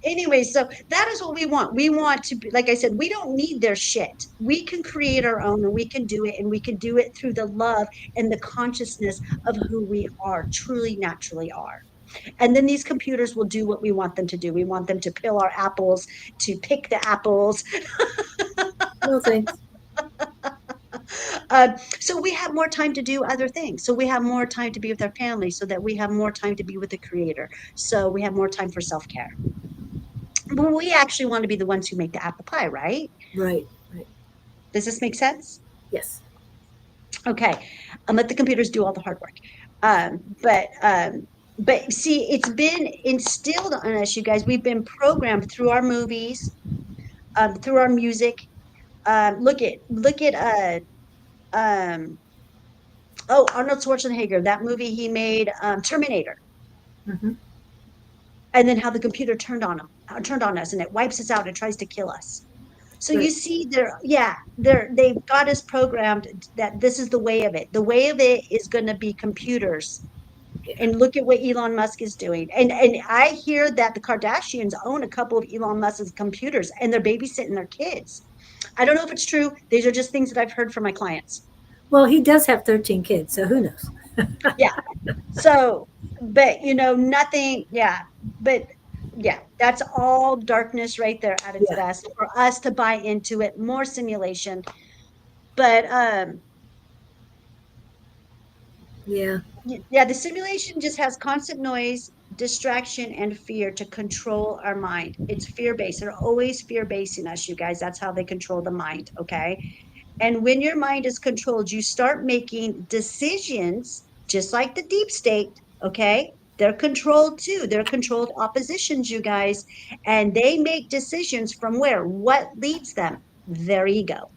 S2: Anyway, so that is what we want. We want to be, like I said, we don't need their shit. We can create our own, and we can do it, and we can do it through the love and the consciousness of who we are, truly, naturally are. And then these computers will do what we want them to do. We want them to peel our apples, to pick the apples.
S1: No thanks.
S2: So we have more time to do other things. So we have more time to be with our family, so that we have more time to be with the creator. So we have more time for self-care. But we actually want to be the ones who make the apple pie, right?
S1: Right. Right.
S2: Does this make sense?
S1: Yes.
S2: Okay. Let the computers do all the hard work. But see, it's been instilled on us, you guys. We've been programmed through our movies, through our music. Look at um, oh, Arnold Schwarzenegger, that movie he made, Terminator,
S1: Hmm.
S2: and then how the computer turned on us, and it wipes us out. It tries to kill us. So you
S1: Right.
S2: see, they've got us programmed that this is the way of it. The way of it is going to be computers.
S1: Yeah.
S2: And look at what Elon Musk is doing. And I hear that the Kardashians own a couple of Elon Musk's computers, and they're babysitting their kids. I don't know if it's true. These are just things that I've heard from my clients.
S1: Well, he does have 13 kids, so who knows?
S2: Yeah. So, but nothing. Yeah. But yeah, that's all darkness right there at its
S1: Yeah.
S2: best for us to buy into it. More simulation. But
S1: Yeah.
S2: yeah, the simulation just has constant noise, distraction, and fear to control our mind. It's fear based. They're always fear basing us, you guys. That's how they control the mind. Okay. And when your mind is controlled, you start making decisions just like the deep state. Okay. They're controlled too. They're controlled oppositions, you guys. And they make decisions from where? What leads them? Their ego,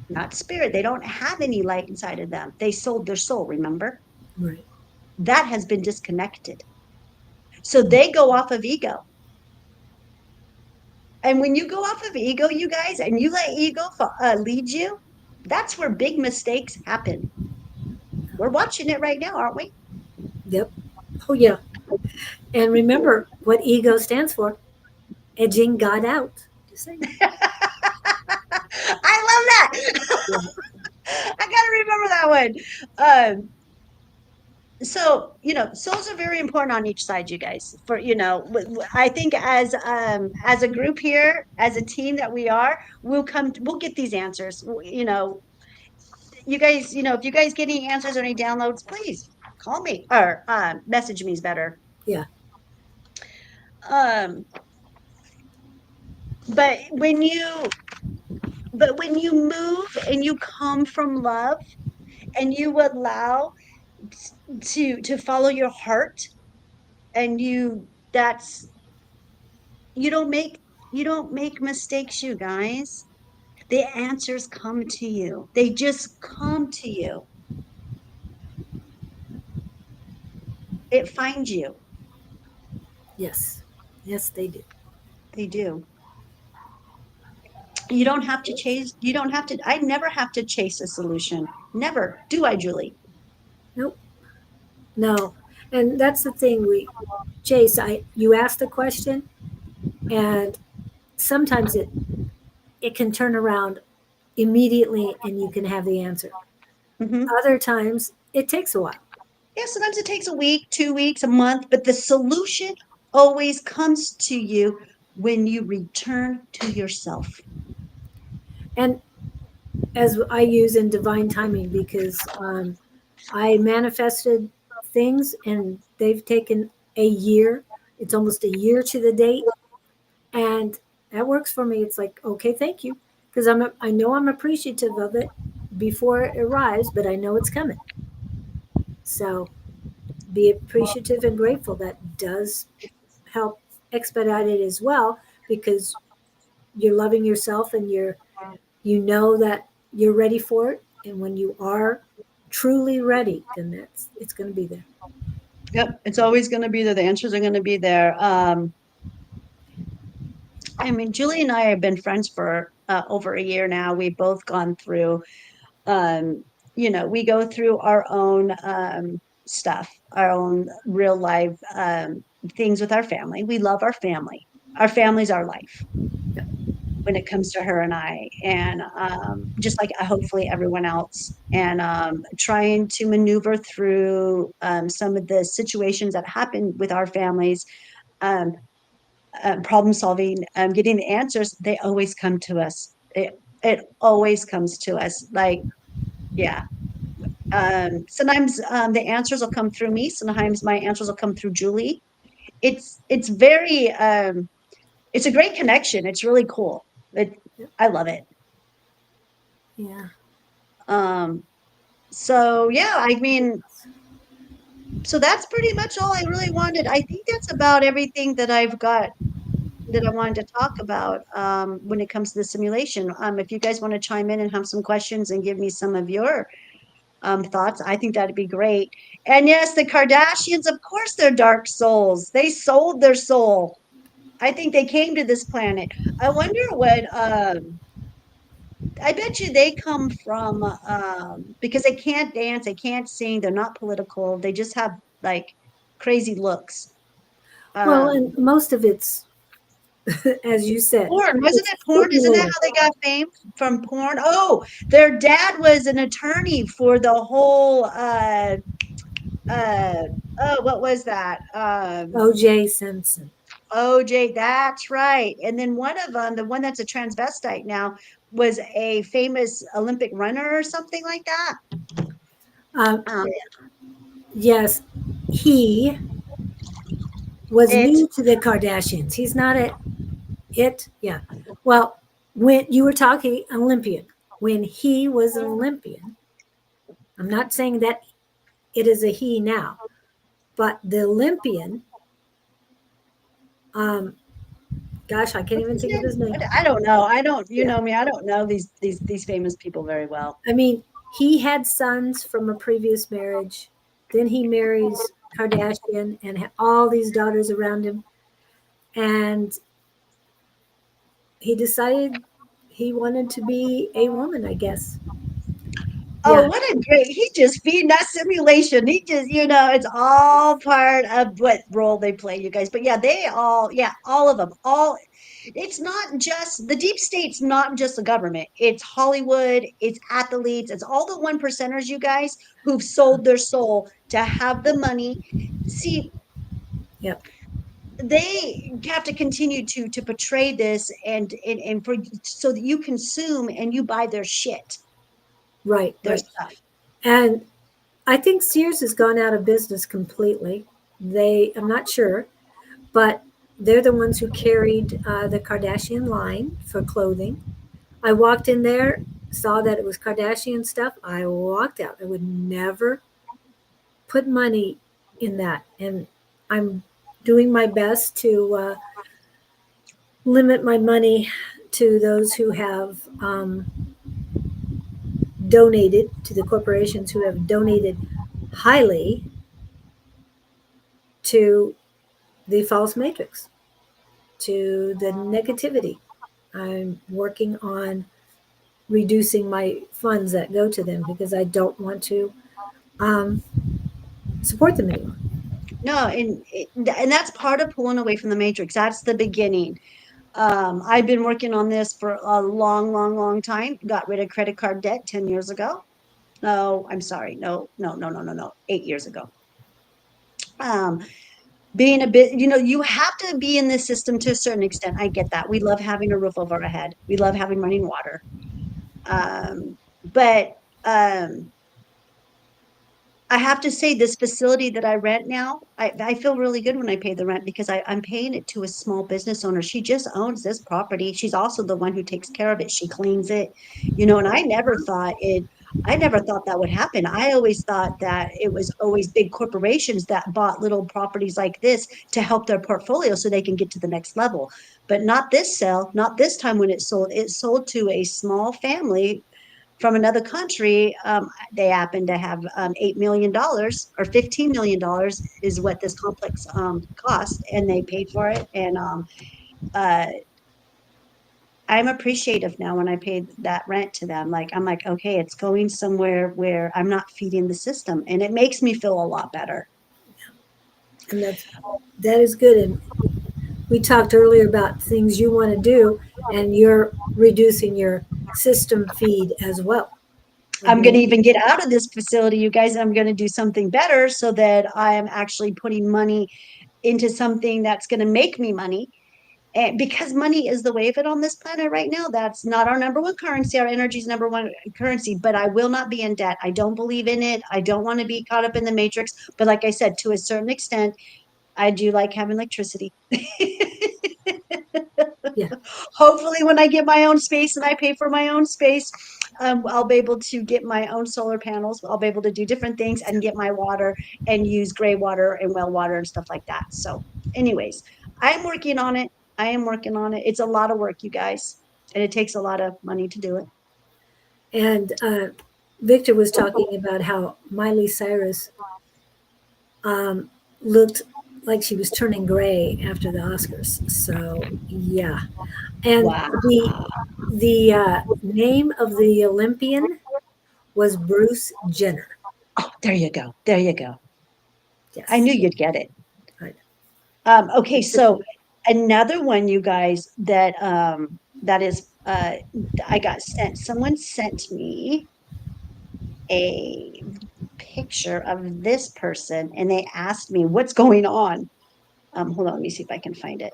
S2: not spirit. They don't have any light inside of them. They sold their soul, remember?
S1: Right.
S2: That has been disconnected. So they go off of ego. And when you go off of ego, you guys, and you let ego lead you, that's where big mistakes happen. We're watching it right now, aren't we?
S1: Yep. Oh, yeah. And remember what ego stands for: edging God out. Just saying.
S2: I love that.
S1: Yeah.
S2: I got to remember that one. So souls are very important on each side, you guys. For I think as a group here, as a team that we are, we'll get these answers. You guys, if you guys get any answers or any downloads, please call me, or message me is better.
S1: Yeah.
S2: Um, but when you move and you come from love, and you allow to follow your heart, and that's you don't make you don't make mistakes, you guys. The answers come to you. They just come to you. It finds you.
S1: Yes. Yes, they do.
S2: They do. You don't have to chase. You don't have to. I never have to chase a solution. Never. Do I, Julie?
S1: Nope. No. And that's the thing. Chase, you ask the question, and sometimes it can turn around immediately, and you can have the answer.
S2: Hmm.
S1: Other times, it takes a while.
S2: Yeah, sometimes it takes a week, 2 weeks, a month, but the solution always comes to you when you return to yourself.
S1: And as I use in divine timing, because I manifested things and they've taken a year. It's almost a year to the date, and that works for me. It's like, okay, thank you, because I know I'm appreciative of it before it arrives, but I know it's coming. So be appreciative and grateful. That does help expedite it as well, because you're loving yourself and you know that you're ready for it, and when you are truly ready, then that's it's going to be there.
S2: Yep, it's always going to be there. The answers are going to be there. I mean, Julie and I have been friends for over a year now. We've both gone through, um, we go through our own stuff, our own real life things with our family. We love our family. Our family's our life when it comes to her and I, and just like hopefully everyone else, and trying to maneuver through some of the situations that happen with our families, um, problem solving, getting the answers. They always come to us. It always comes to us. Like, yeah. Sometimes the answers will come through me. Sometimes my answers will come through Julie. It's very it's a great connection. It's really cool. I love it.
S1: Yeah.
S2: Um, so yeah, I mean, so that's pretty much all I really wanted. I think that's about everything that I've got that I wanted to talk about when it comes to the simulation. If you guys want to chime in and have some questions and give me some of your thoughts, I think that'd be great. And yes, the Kardashians, of course, they're dark souls. They sold their soul. I think they came to this planet. I wonder what I bet you they come from because they can't dance, they can't sing, they're not political, they just have like crazy looks.
S1: Well,
S2: Um,
S1: and most of it's, as you said,
S2: Porn, wasn't
S1: it's
S2: it porn? Isn't that
S1: simulated.
S2: how they got fame from porn? Oh, their dad was an attorney for the whole uh oh, what was that?
S1: O.J. Simpson.
S2: OJ, that's right. And then one of them, the one that's a transvestite now, was a famous Olympic runner or something like that.
S1: Um,
S2: Um,
S1: yes, he was
S2: it
S1: new to the Kardashians. He's not a it. Yeah. Well, when you were talking Olympian, when he was an Olympian, I'm not saying that it is a he now, but the Olympian, um, gosh, I can't
S2: what's
S1: even
S2: his
S1: think of
S2: name?
S1: his name.
S2: I don't know. I don't. You
S1: Yeah.
S2: know me. I don't know these famous people very well.
S1: I mean, he had sons from a previous marriage. Then he marries Kardashian and had all these daughters around him. And he decided he wanted to be a woman, I guess.
S2: Oh,
S1: Yeah.
S2: what a great! He just feeding that simulation. He just, it's all part of what role they play, you guys. But yeah, yeah, all of them, all. It's not just the deep state's not just the government. It's Hollywood. It's athletes. It's all the one percenters, you guys, who've sold their soul to have the money. See,
S1: Yep.
S2: they have to continue to portray this and for so that you consume and you buy their shit,
S1: Right.
S2: their
S1: Right.
S2: stuff.
S1: And I think Sears has gone out of business completely. I'm not sure, but they're the ones who carried the Kardashian line for clothing. I walked in there, saw that it was Kardashian stuff. I walked out. I would never put money in that. And I'm doing my best to limit my money to those who have donated, to the corporations who have donated highly to the false matrix, to the negativity. I'm working on reducing my funds that go to them because I don't want to um, support them anymore.
S2: No, and that's part of pulling away from the matrix. That's the beginning. I've been working on this for a long, long, long time. Got rid of credit card debt 10 years ago. No, I'm sorry. No, no, no, no, no, no. 8 years ago. Um, being a bit, you have to be in this system to a certain extent. I get that. We love having a roof over our head. We love having running water. But I have to say, this facility that I rent now, I feel really good when I pay the rent because I'm paying it to a small business owner. She just owns this property. She's also the one who takes care of it. She cleans it, and I never thought that would happen. I always thought that it was always big corporations that bought little properties like this to help their portfolio so they can get to the next level. But not this sale, not this time when it sold. It sold to a small family from another country. They happen to have $8 million or $15 million is what this complex cost, and they paid for it. And uh, I'm appreciative now when I paid that rent to them. Like I'm like, okay, it's going somewhere where I'm not feeding the system, and it makes me feel a lot better.
S1: And that is good. And we talked earlier about things you want to do, and you're reducing your system feed as well. With
S2: I'm going to
S1: me.
S2: even get out of this facility, you guys. I'm going to do something better so that I am actually putting money into something that's going to make me money. And because money is the way of it on this planet right now, that's not our number one currency. Our energy is number one currency, but I will not be in debt. I don't believe in it. I don't want to be caught up in the matrix. But like I said, to a certain extent, I do like having electricity.
S1: Yeah.
S2: Hopefully, when I get my own space and I pay for my own space, I'll be able to get my own solar panels. I'll be able to do different things and get my water and use gray water and well water and stuff like that. So, anyways, I'm working on it. I am working on it. It's a lot of work, you guys, and it takes a lot of money to do it.
S1: And Victor was talking about how Miley Cyrus um, looked like she was turning gray after the Oscars. So yeah, and
S2: Wow.
S1: the name of the Olympian was Bruce Jenner.
S2: Oh, there you go. There you go. I
S1: Yes,
S2: knew you'd get it.
S1: I,
S2: Okay, so another one, you guys, that is I got sent. Someone sent me a picture of this person, and they asked me what's going on. Hold on, let me see if I can find it.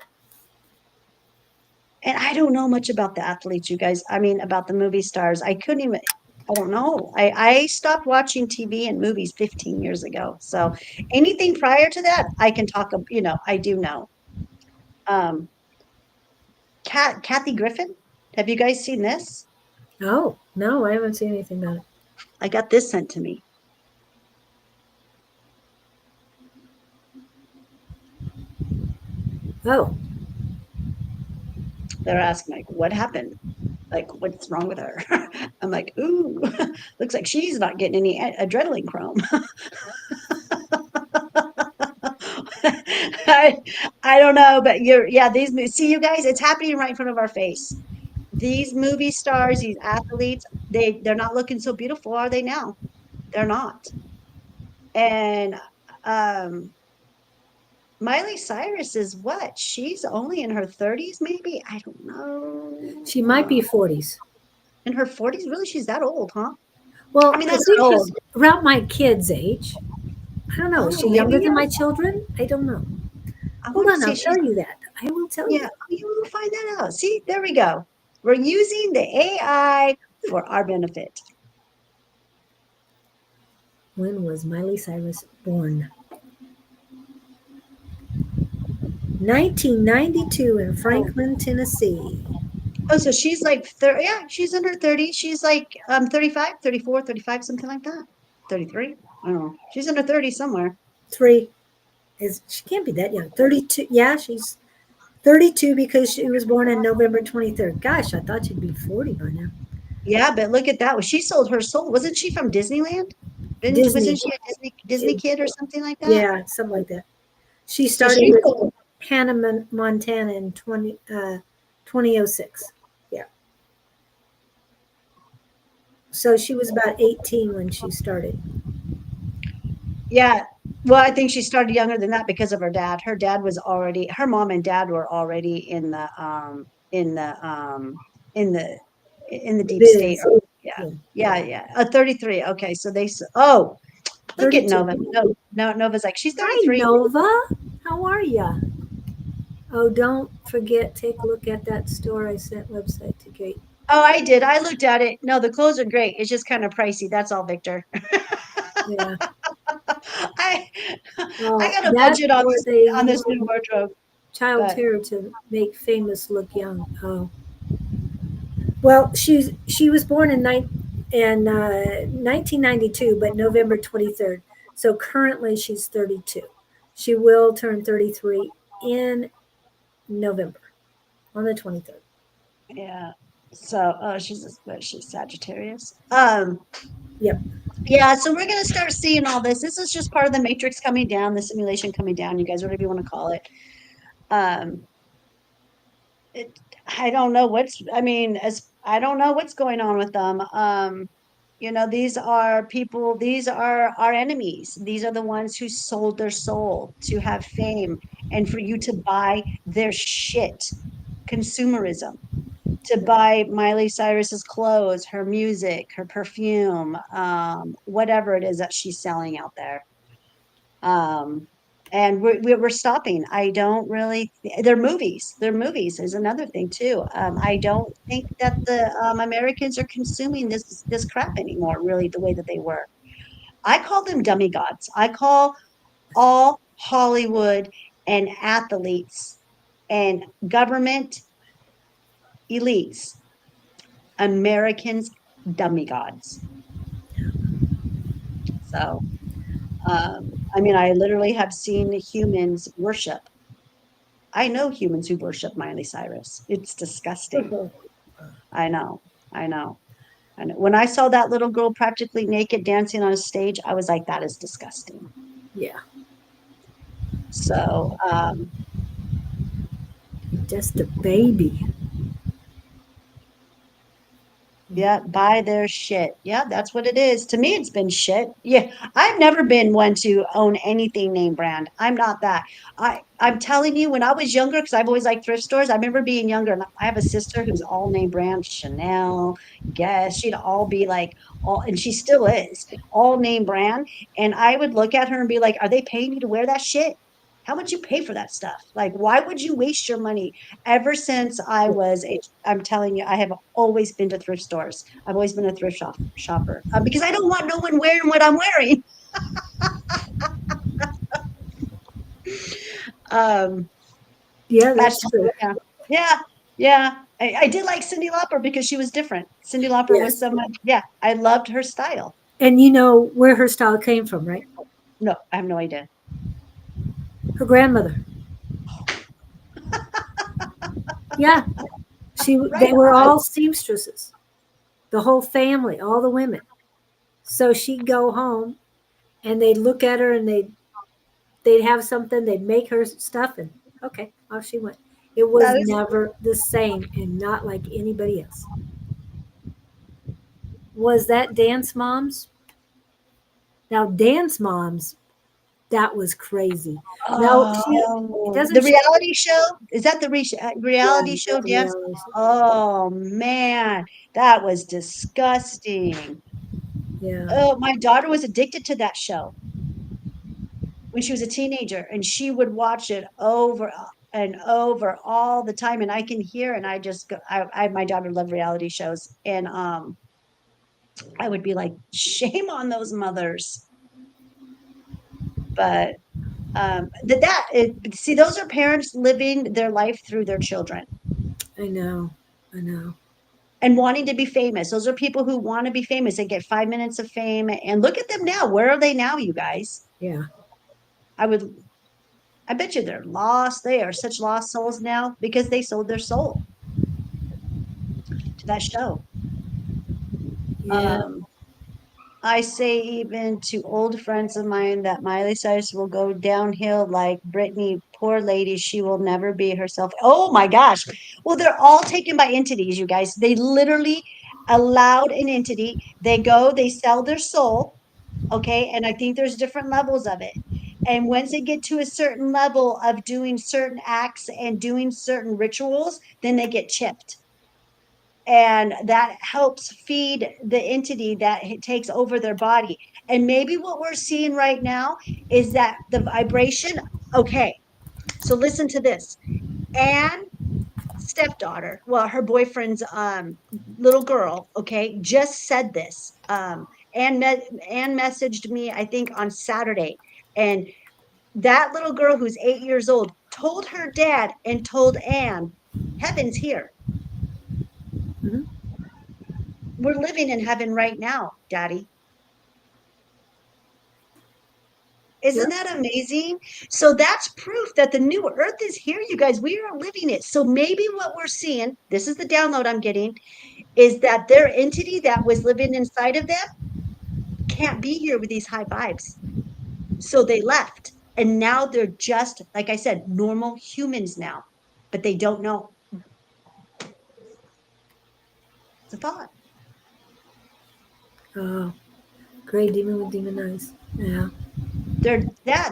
S2: And I don't know much about the athletes, you guys. I mean, about the movie stars. I couldn't even. I don't know. I stopped watching TV and movies 15 years ago. So anything prior to that, I can talk. I do know. Um, Kathy Griffin. Have you guys seen this?
S1: oh no, I haven't seen anything about it.
S2: I got this sent to me.
S1: Oh,
S2: They're asking like, what happened? Like, what's wrong with her? I'm like, ooh, looks like she's not getting any adrenaline chrome. I, I don't know, but yeah, see, you guys, it's happening right in front of our face. These movie stars, these athletes, they're not looking so beautiful, are they now? They're not. And um, Miley Cyrus is what? She's only in her 30s, maybe? I don't know.
S1: she might be 40s.
S2: In her 40s? Really? She's that old, huh? I
S1: Well,
S2: mean,
S1: I
S2: that's
S1: think
S2: not
S1: she's
S2: old.
S1: around my kid's age. I don't know. Is
S2: Oh,
S1: she younger
S2: maybe
S1: than my children? I don't know.
S2: I
S1: Hold
S2: want to
S1: on,
S2: say
S1: I'll
S2: she's,
S1: tell you that. I will tell
S2: yeah,
S1: you.
S2: you will find that out. See, there we go. We're using the AI for our benefit.
S1: When was Miley Cyrus born? 1992 in Franklin, Tennessee.
S2: Oh, so she's like 30. Yeah, she's in her 30s. She's like 35, 34, 35, something like that. 33. I don't know. She's in her 30s somewhere.
S1: Three is she can't be that young. 32. Yeah, she's 32 because she was born on November 23rd. Gosh, I thought she'd be 40 by now.
S2: Yeah, but look at that. She sold her soul. Wasn't she from Disneyland? Wasn't
S1: Disney.
S2: she a Disney kid or something like that?
S1: Yeah, something like that. She
S2: So
S1: started
S2: she
S1: with
S2: sold.
S1: Hannah, Montana in 2006. Yeah. So she was about 18 when she started.
S2: Yeah. Well, I think she started younger than that because of her dad. Her mom and dad were already in the in the deep state.
S1: Biz.
S2: Yeah.
S1: Yeah.
S2: Yeah, yeah. 33. Okay. So oh, look at
S1: 32.
S2: Nova. No, no, Nova's like, she's
S1: Hi,
S2: 33.
S1: Nova. How are ya? Oh, don't forget, take a look at that store I sent website to Kate.
S2: Oh, I did. I looked at it. No, the clothes are great. It's just kind of pricey. That's all, Victor.
S1: Yeah.
S2: I I
S1: Well,
S2: got a
S1: that's
S2: budget
S1: what they
S2: on this
S1: use
S2: new wardrobe,
S1: child
S2: but
S1: terror to make famous look young. Oh. Well, she was born in 1992, but November 23rd. So currently she's 32. She will turn 33 in November on the 23rd.
S2: yeah. So, oh, she's Sagittarius.
S1: Yep.
S2: Yeah, so we're gonna start seeing all this. This is just part of the matrix coming down, the simulation coming down, you guys, whatever you want to call it. Um, it, I don't know what's, I mean, as I don't know what's going on with them. These are people, these are our enemies. These are the ones who sold their soul to have fame and for you to buy their shit. Consumerism. To buy Miley Cyrus's clothes, her music, her perfume, whatever it is that she's selling out there. Um, and we're stopping. I don't really. They're movies. They're movies is another thing too. I don't think that the Americans are consuming this crap anymore. Really, the way that they were. I call them dummy gods. I call all Hollywood and athletes and government elites Americans dummy gods. So, I mean, I literally have seen humans worship. I know humans who worship Miley Cyrus. It's disgusting. I know. I know. And when I saw that little girl practically naked dancing on a stage, I was like, that is disgusting.
S1: Yeah.
S2: So,
S1: Just a baby.
S2: yeah, buy their shit. Yeah, that's what it is. To me, it's been shit. Yeah, I've never been one to own anything name brand. I'm not that. I'm telling you, when I was younger, because I've always liked thrift stores. I remember being younger, and I have a sister who's all name brand, Chanel, Guess. She'd all be like all, and she still is all name brand. And I would look at her and be like, "Are they paying you to wear that shit? How much you pay for that stuff? Like, why would you waste your money?" Ever since I was a, I'm telling you, I have always been to thrift stores. I've always been a shopper because I don't want no one wearing what I'm wearing. Um,
S1: Yeah,
S2: that's
S1: that's true.
S2: yeah, yeah, yeah. I did like Cindy Lauper because she was different. Cindy Lauper was
S1: Yes.
S2: someone. Yeah, I loved her style.
S1: And you know where her style came from, right?
S2: No, I have no idea.
S1: Her grandmother. Yeah.
S2: Right
S1: They were
S2: on.
S1: all seamstresses. The whole family, all the women. So she'd go home and they'd look at her and they'd have something, they'd make her stuff and okay, off she went. It was
S2: That is
S1: never the same and not like anybody else. Was that Dance Moms? Now Dance Moms, that was crazy. Now she
S2: the
S1: doesn't she
S2: reality show. Is that the
S1: yeah,
S2: reality show
S1: the
S2: dance?
S1: reality show.
S2: Oh man, that was disgusting.
S1: Yeah.
S2: Oh, my daughter was addicted to that show when she was a teenager, and she would watch it over and over all the time. And I can hear, and I just go, my daughter loved reality shows, and I would be like, shame on those mothers. But see, those are parents living their life through their children
S1: I know. I know.
S2: and wanting to be famous. Those are people who want to be famous. They get 5 minutes of fame, and look at them now. Where are they now, you guys?
S1: Yeah.
S2: I would I bet you they're lost. They are such lost souls now because they sold their soul to that show.
S1: Yeah.
S2: Um, I say even to old friends of mine that Miley Cyrus will go downhill like Britney. Poor lady, she will never be herself. Oh my gosh. Well, they're all taken by entities, you guys. They literally allowed an entity. They go, they sell their soul. Okay. And I think there's different levels of it. And once they get to a certain level of doing certain acts and doing certain rituals, then they get chipped. And that helps feed the entity that takes over their body. And maybe what we're seeing right now is that the vibration, okay. So listen to this. Anne stepdaughter, well, her boyfriend's little girl, okay, just said this. Anne messaged me, I think, on Saturday, and that little girl who's 8 years old told her dad and told Anne, "Heaven's here.
S1: Mhm.
S2: We're living in heaven right now, Daddy." Isn't
S1: Yep.
S2: that amazing? So that's proof that the new earth is here, you guys. We are living it. So maybe what we're seeing, this is the download I'm getting, is that their entity that was living inside of them can't be here with these high vibes. So they left. And now they're just, like I said, normal humans now, but they don't know. It's a thought.
S1: Oh, gray demon with demon eyes. Yeah.
S2: Their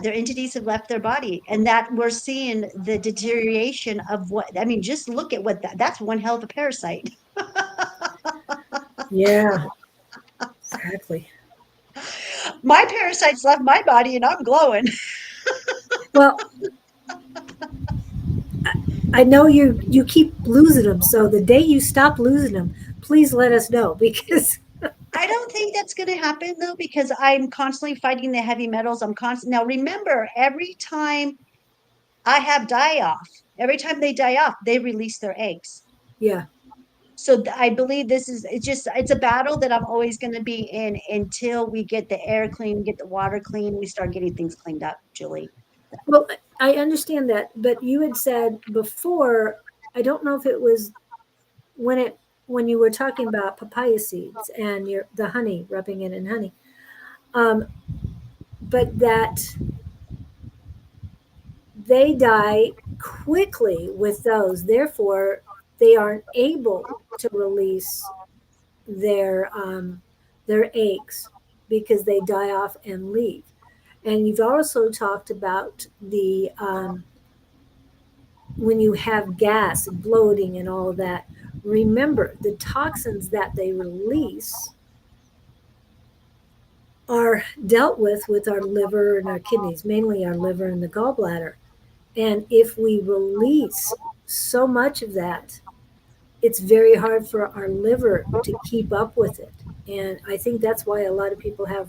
S2: entities have left their body, and that we're seeing the deterioration of what, I mean, just look at what that's one hell of a parasite.
S1: Yeah. Exactly.
S2: My parasites left my body and I'm glowing.
S1: Well, I know you keep losing them. So the day you stop losing them, please let us know because
S2: I don't think that's going to happen though, because I'm constantly fighting the heavy metals. I'm constant. Now remember, every time I have die off, every time they die off, they release their eggs.
S1: yeah.
S2: So I believe this is, it's a battle that I'm always going to be in until we get the air clean, get the water clean, we start getting things cleaned up, Julie.
S1: Well, I understand that, but you had said before. I don't know if it was when it when you were talking about papaya seeds and your the honey rubbing it in honey. Um, but that they die quickly with those. Therefore, they aren't able to release their eggs because they die off and leave. And you've also talked about the when you have gas and bloating and all of that. Remember the toxins that they release are dealt with our liver and our kidneys, mainly our liver and the gallbladder. And if we release so much of that, it's very hard for our liver to keep up with it. And I think that's why a lot of people have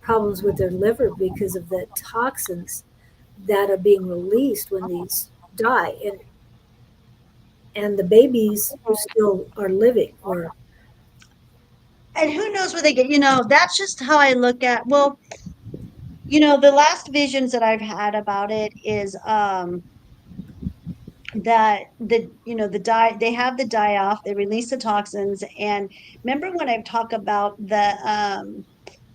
S1: problems with their liver because of the toxins that are being released when these die. And the babies still are living or
S2: And who knows where they get, that's just how I look at, well, the last visions that I've had about it is that the die, they have the die off, they release the toxins. And remember when I've talked about the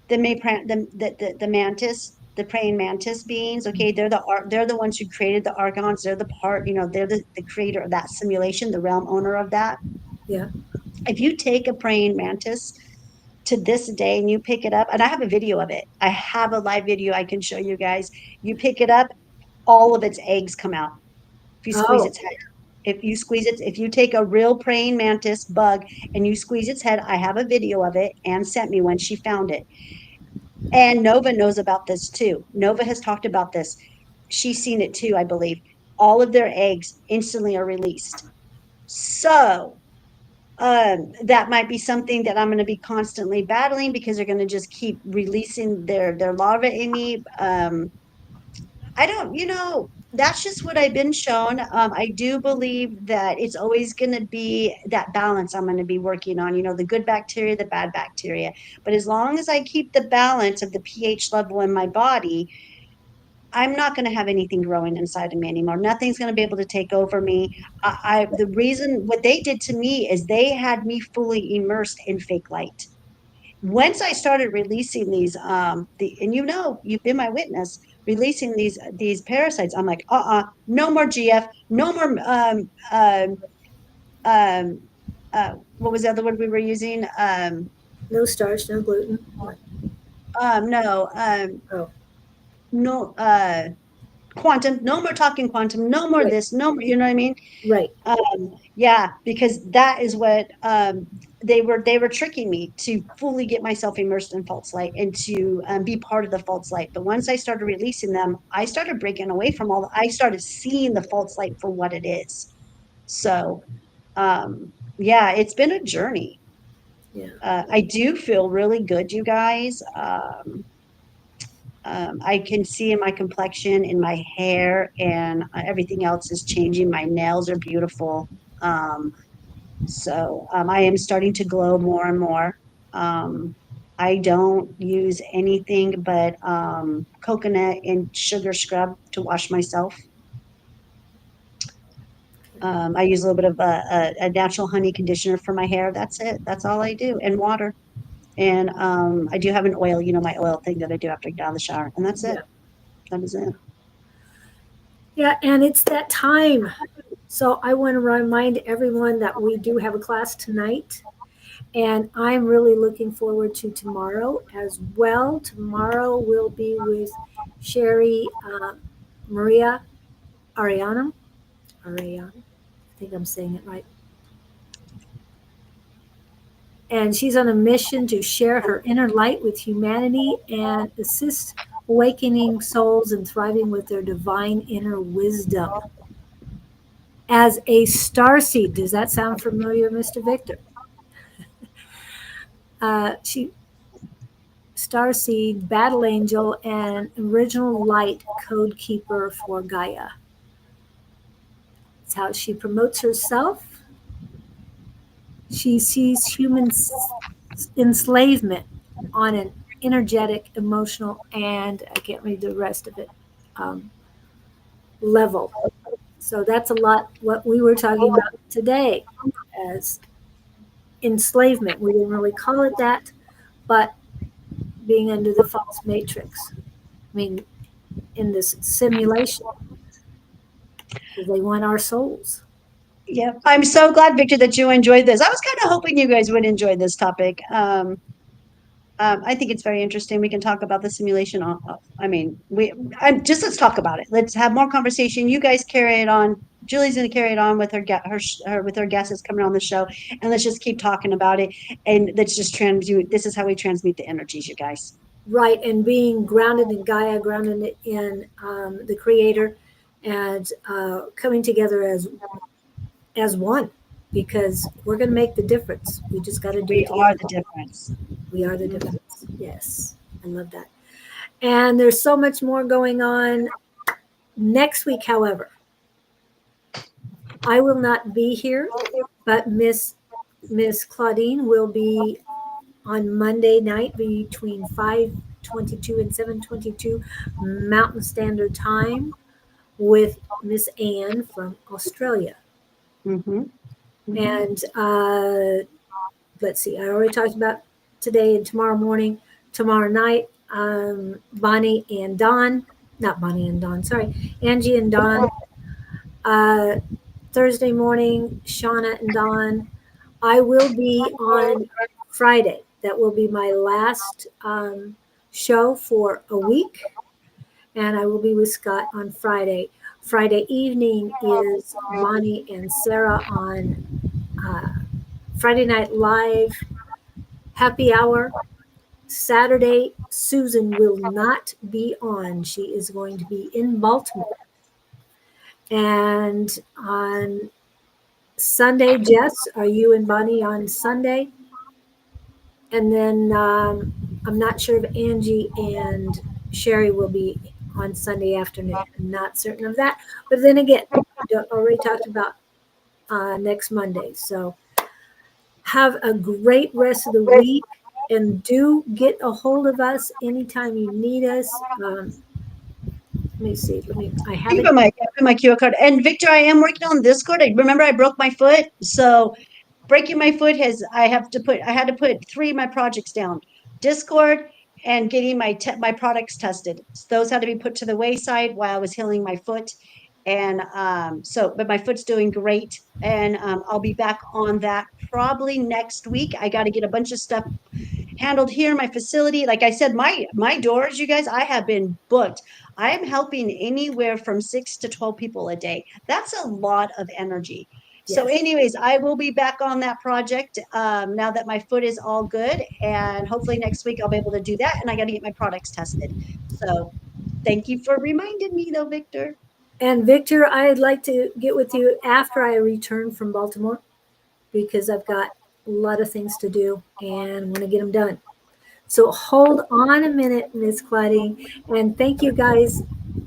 S2: the mantis, the praying mantis beings, okay, they're the ones who created the archons, they're the part, they're the creator of that simulation, the realm owner of that.
S1: yeah.
S2: If you take a praying mantis to this day and you pick it up, and I have a video of it, I have a live video I can show you guys. You pick it up, all of its eggs come out if you squeeze
S1: Oh,
S2: its head. If you squeeze it, if you take a real praying mantis bug and you squeeze its head, I have a video of it. Anne sent me when she found it. And Nova knows about this too. Nova has talked about this. She's seen it too, I believe. All of their eggs instantly are released. So that might be something that I'm going to be constantly battling because they're going to just keep releasing their larva in me. I don't, that's just what I've been shown. I do believe that it's always going to be that balance I'm going to be working on, the good bacteria, the bad bacteria. But as long as I keep the balance of the pH level in my body, I'm not going to have anything growing inside of me anymore. Nothing's going to be able to take over me. The reason what they did to me is they had me fully immersed in fake light. Once I started releasing these, and you've been my witness, releasing these parasites, I'm like, no more GF, no more, um, what was the other word we were using?
S1: no starch, no gluten. What?
S2: No,
S1: Oh,
S2: no, quantum, no more talking quantum, no more
S1: Right.
S2: this, no more, you know what I mean?
S1: Right.
S2: Yeah, because that is what they were tricking me to fully get myself immersed in false light and to be part of the false light. But once I started releasing them, I started breaking away from I started seeing the false light for what it is. So, yeah, it's been a journey.
S1: Yeah.
S2: I do feel really good, you guys. I can see in my complexion, in my hair, and everything else is changing. My nails are beautiful. Um, so I am starting to glow more and more. Um, I don't use anything but coconut and sugar scrub to wash myself. I use a little bit of a natural honey conditioner for my hair. That's it. That's all I do. And water. And I do have an oil, my oil thing that I do after I get out of the shower. And that's it.
S1: Yeah.
S2: That is it.
S1: Yeah. And it's that time. So I want to remind everyone that we do have a class tonight. And I'm really looking forward to tomorrow as well. Tomorrow will be with Sherry Maria Ariana. Ariana. I think I'm saying it right. And she's on a mission to share her inner light with humanity and assist awakening souls and thriving with their divine inner wisdom. As a star seed, does that sound familiar, Mr. Victor? She Starseed, Battle Angel, and Original Light Code Keeper for Gaia. It's how she promotes herself. She sees human enslavement on an energetic, emotional, and I can't read the rest of it, um, level. So that's a lot what we were talking about today as enslavement. We didn't really call it that, but being under the false matrix. I mean, in this simulation, because they want our souls.
S2: Yeah, I'm so glad, Victor, that you enjoyed this. I was kind of hoping you guys would enjoy this topic. I think it's very interesting. We can talk about the simulation. I mean, let's talk about it. Let's have more conversation. You guys carry it on. Julie's going to carry it on with with her guests that's coming on the show, and let's just keep talking about it. And let's just transmute. This is how we transmute the energies, you guys.
S1: Right, and being grounded in Gaia, grounded in the Creator, and coming together as one, because we're going to make the difference. We just got to do
S2: We
S1: it together.
S2: are the difference.
S1: We are the difference. Yes, I love that. And there's so much more going on next week. However, I will not be here, but Miss Claudine will be on Monday night between 5:22 and 7:22 Mountain Standard Time with Miss Anne from Australia.
S2: Mm-hmm. Mm-hmm.
S1: And let's see, I already talked about today and tomorrow morning. Tomorrow night, Bonnie and Don, not Bonnie and Don, sorry, Angie and Don. Uh, Thursday morning, Shauna and Don. I will be on Friday. That will be my last show for a week, and I will be with Scott on Friday. Friday evening is Bonnie and Sarah on uh, Friday Night Live Happy Hour. Saturday, Susan will not be on. She is going to be in Baltimore. And on Sunday, Jess, are you and Bonnie on Sunday? And then I'm not sure if Angie and Sherry will be on Sunday afternoon. I'm not certain of that. But then again, we already talked about next Monday. So have a great rest of the week and do get a hold of us anytime you need us. Let me see. I have it.
S2: Put my QR code. And Victor, I am working on Discord. I remember I broke my foot, so breaking my foot I had to put three of my projects down: Discord and getting my products tested. Those had to be put to the wayside while I was healing my foot. And but my foot's doing great, and I'll be back on that probably next week. I got to get a bunch of stuff handled here, my facility. Like I said, my doors, you guys, I have been booked. I am helping anywhere from 6 to 12 people a day. That's a lot of energy. So,
S1: Yes.
S2: anyways, I will be back on that project now that my foot is all good, and hopefully next week I'll be able to do that. And I got to get my products tested. So, thank you for reminding me, though, Victor.
S1: And Victor, I'd like to get with you after I return from Baltimore because I've got a lot of things to do and want to get them done. So hold on a minute, Miss Claudine, and thank you guys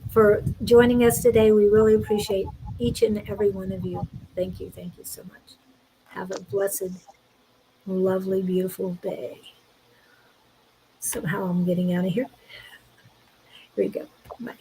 S1: for joining us today. We really appreciate each and every one of you. Thank you so much. Have a blessed, lovely, beautiful day. Somehow I'm getting out of here. Here we go. Bye.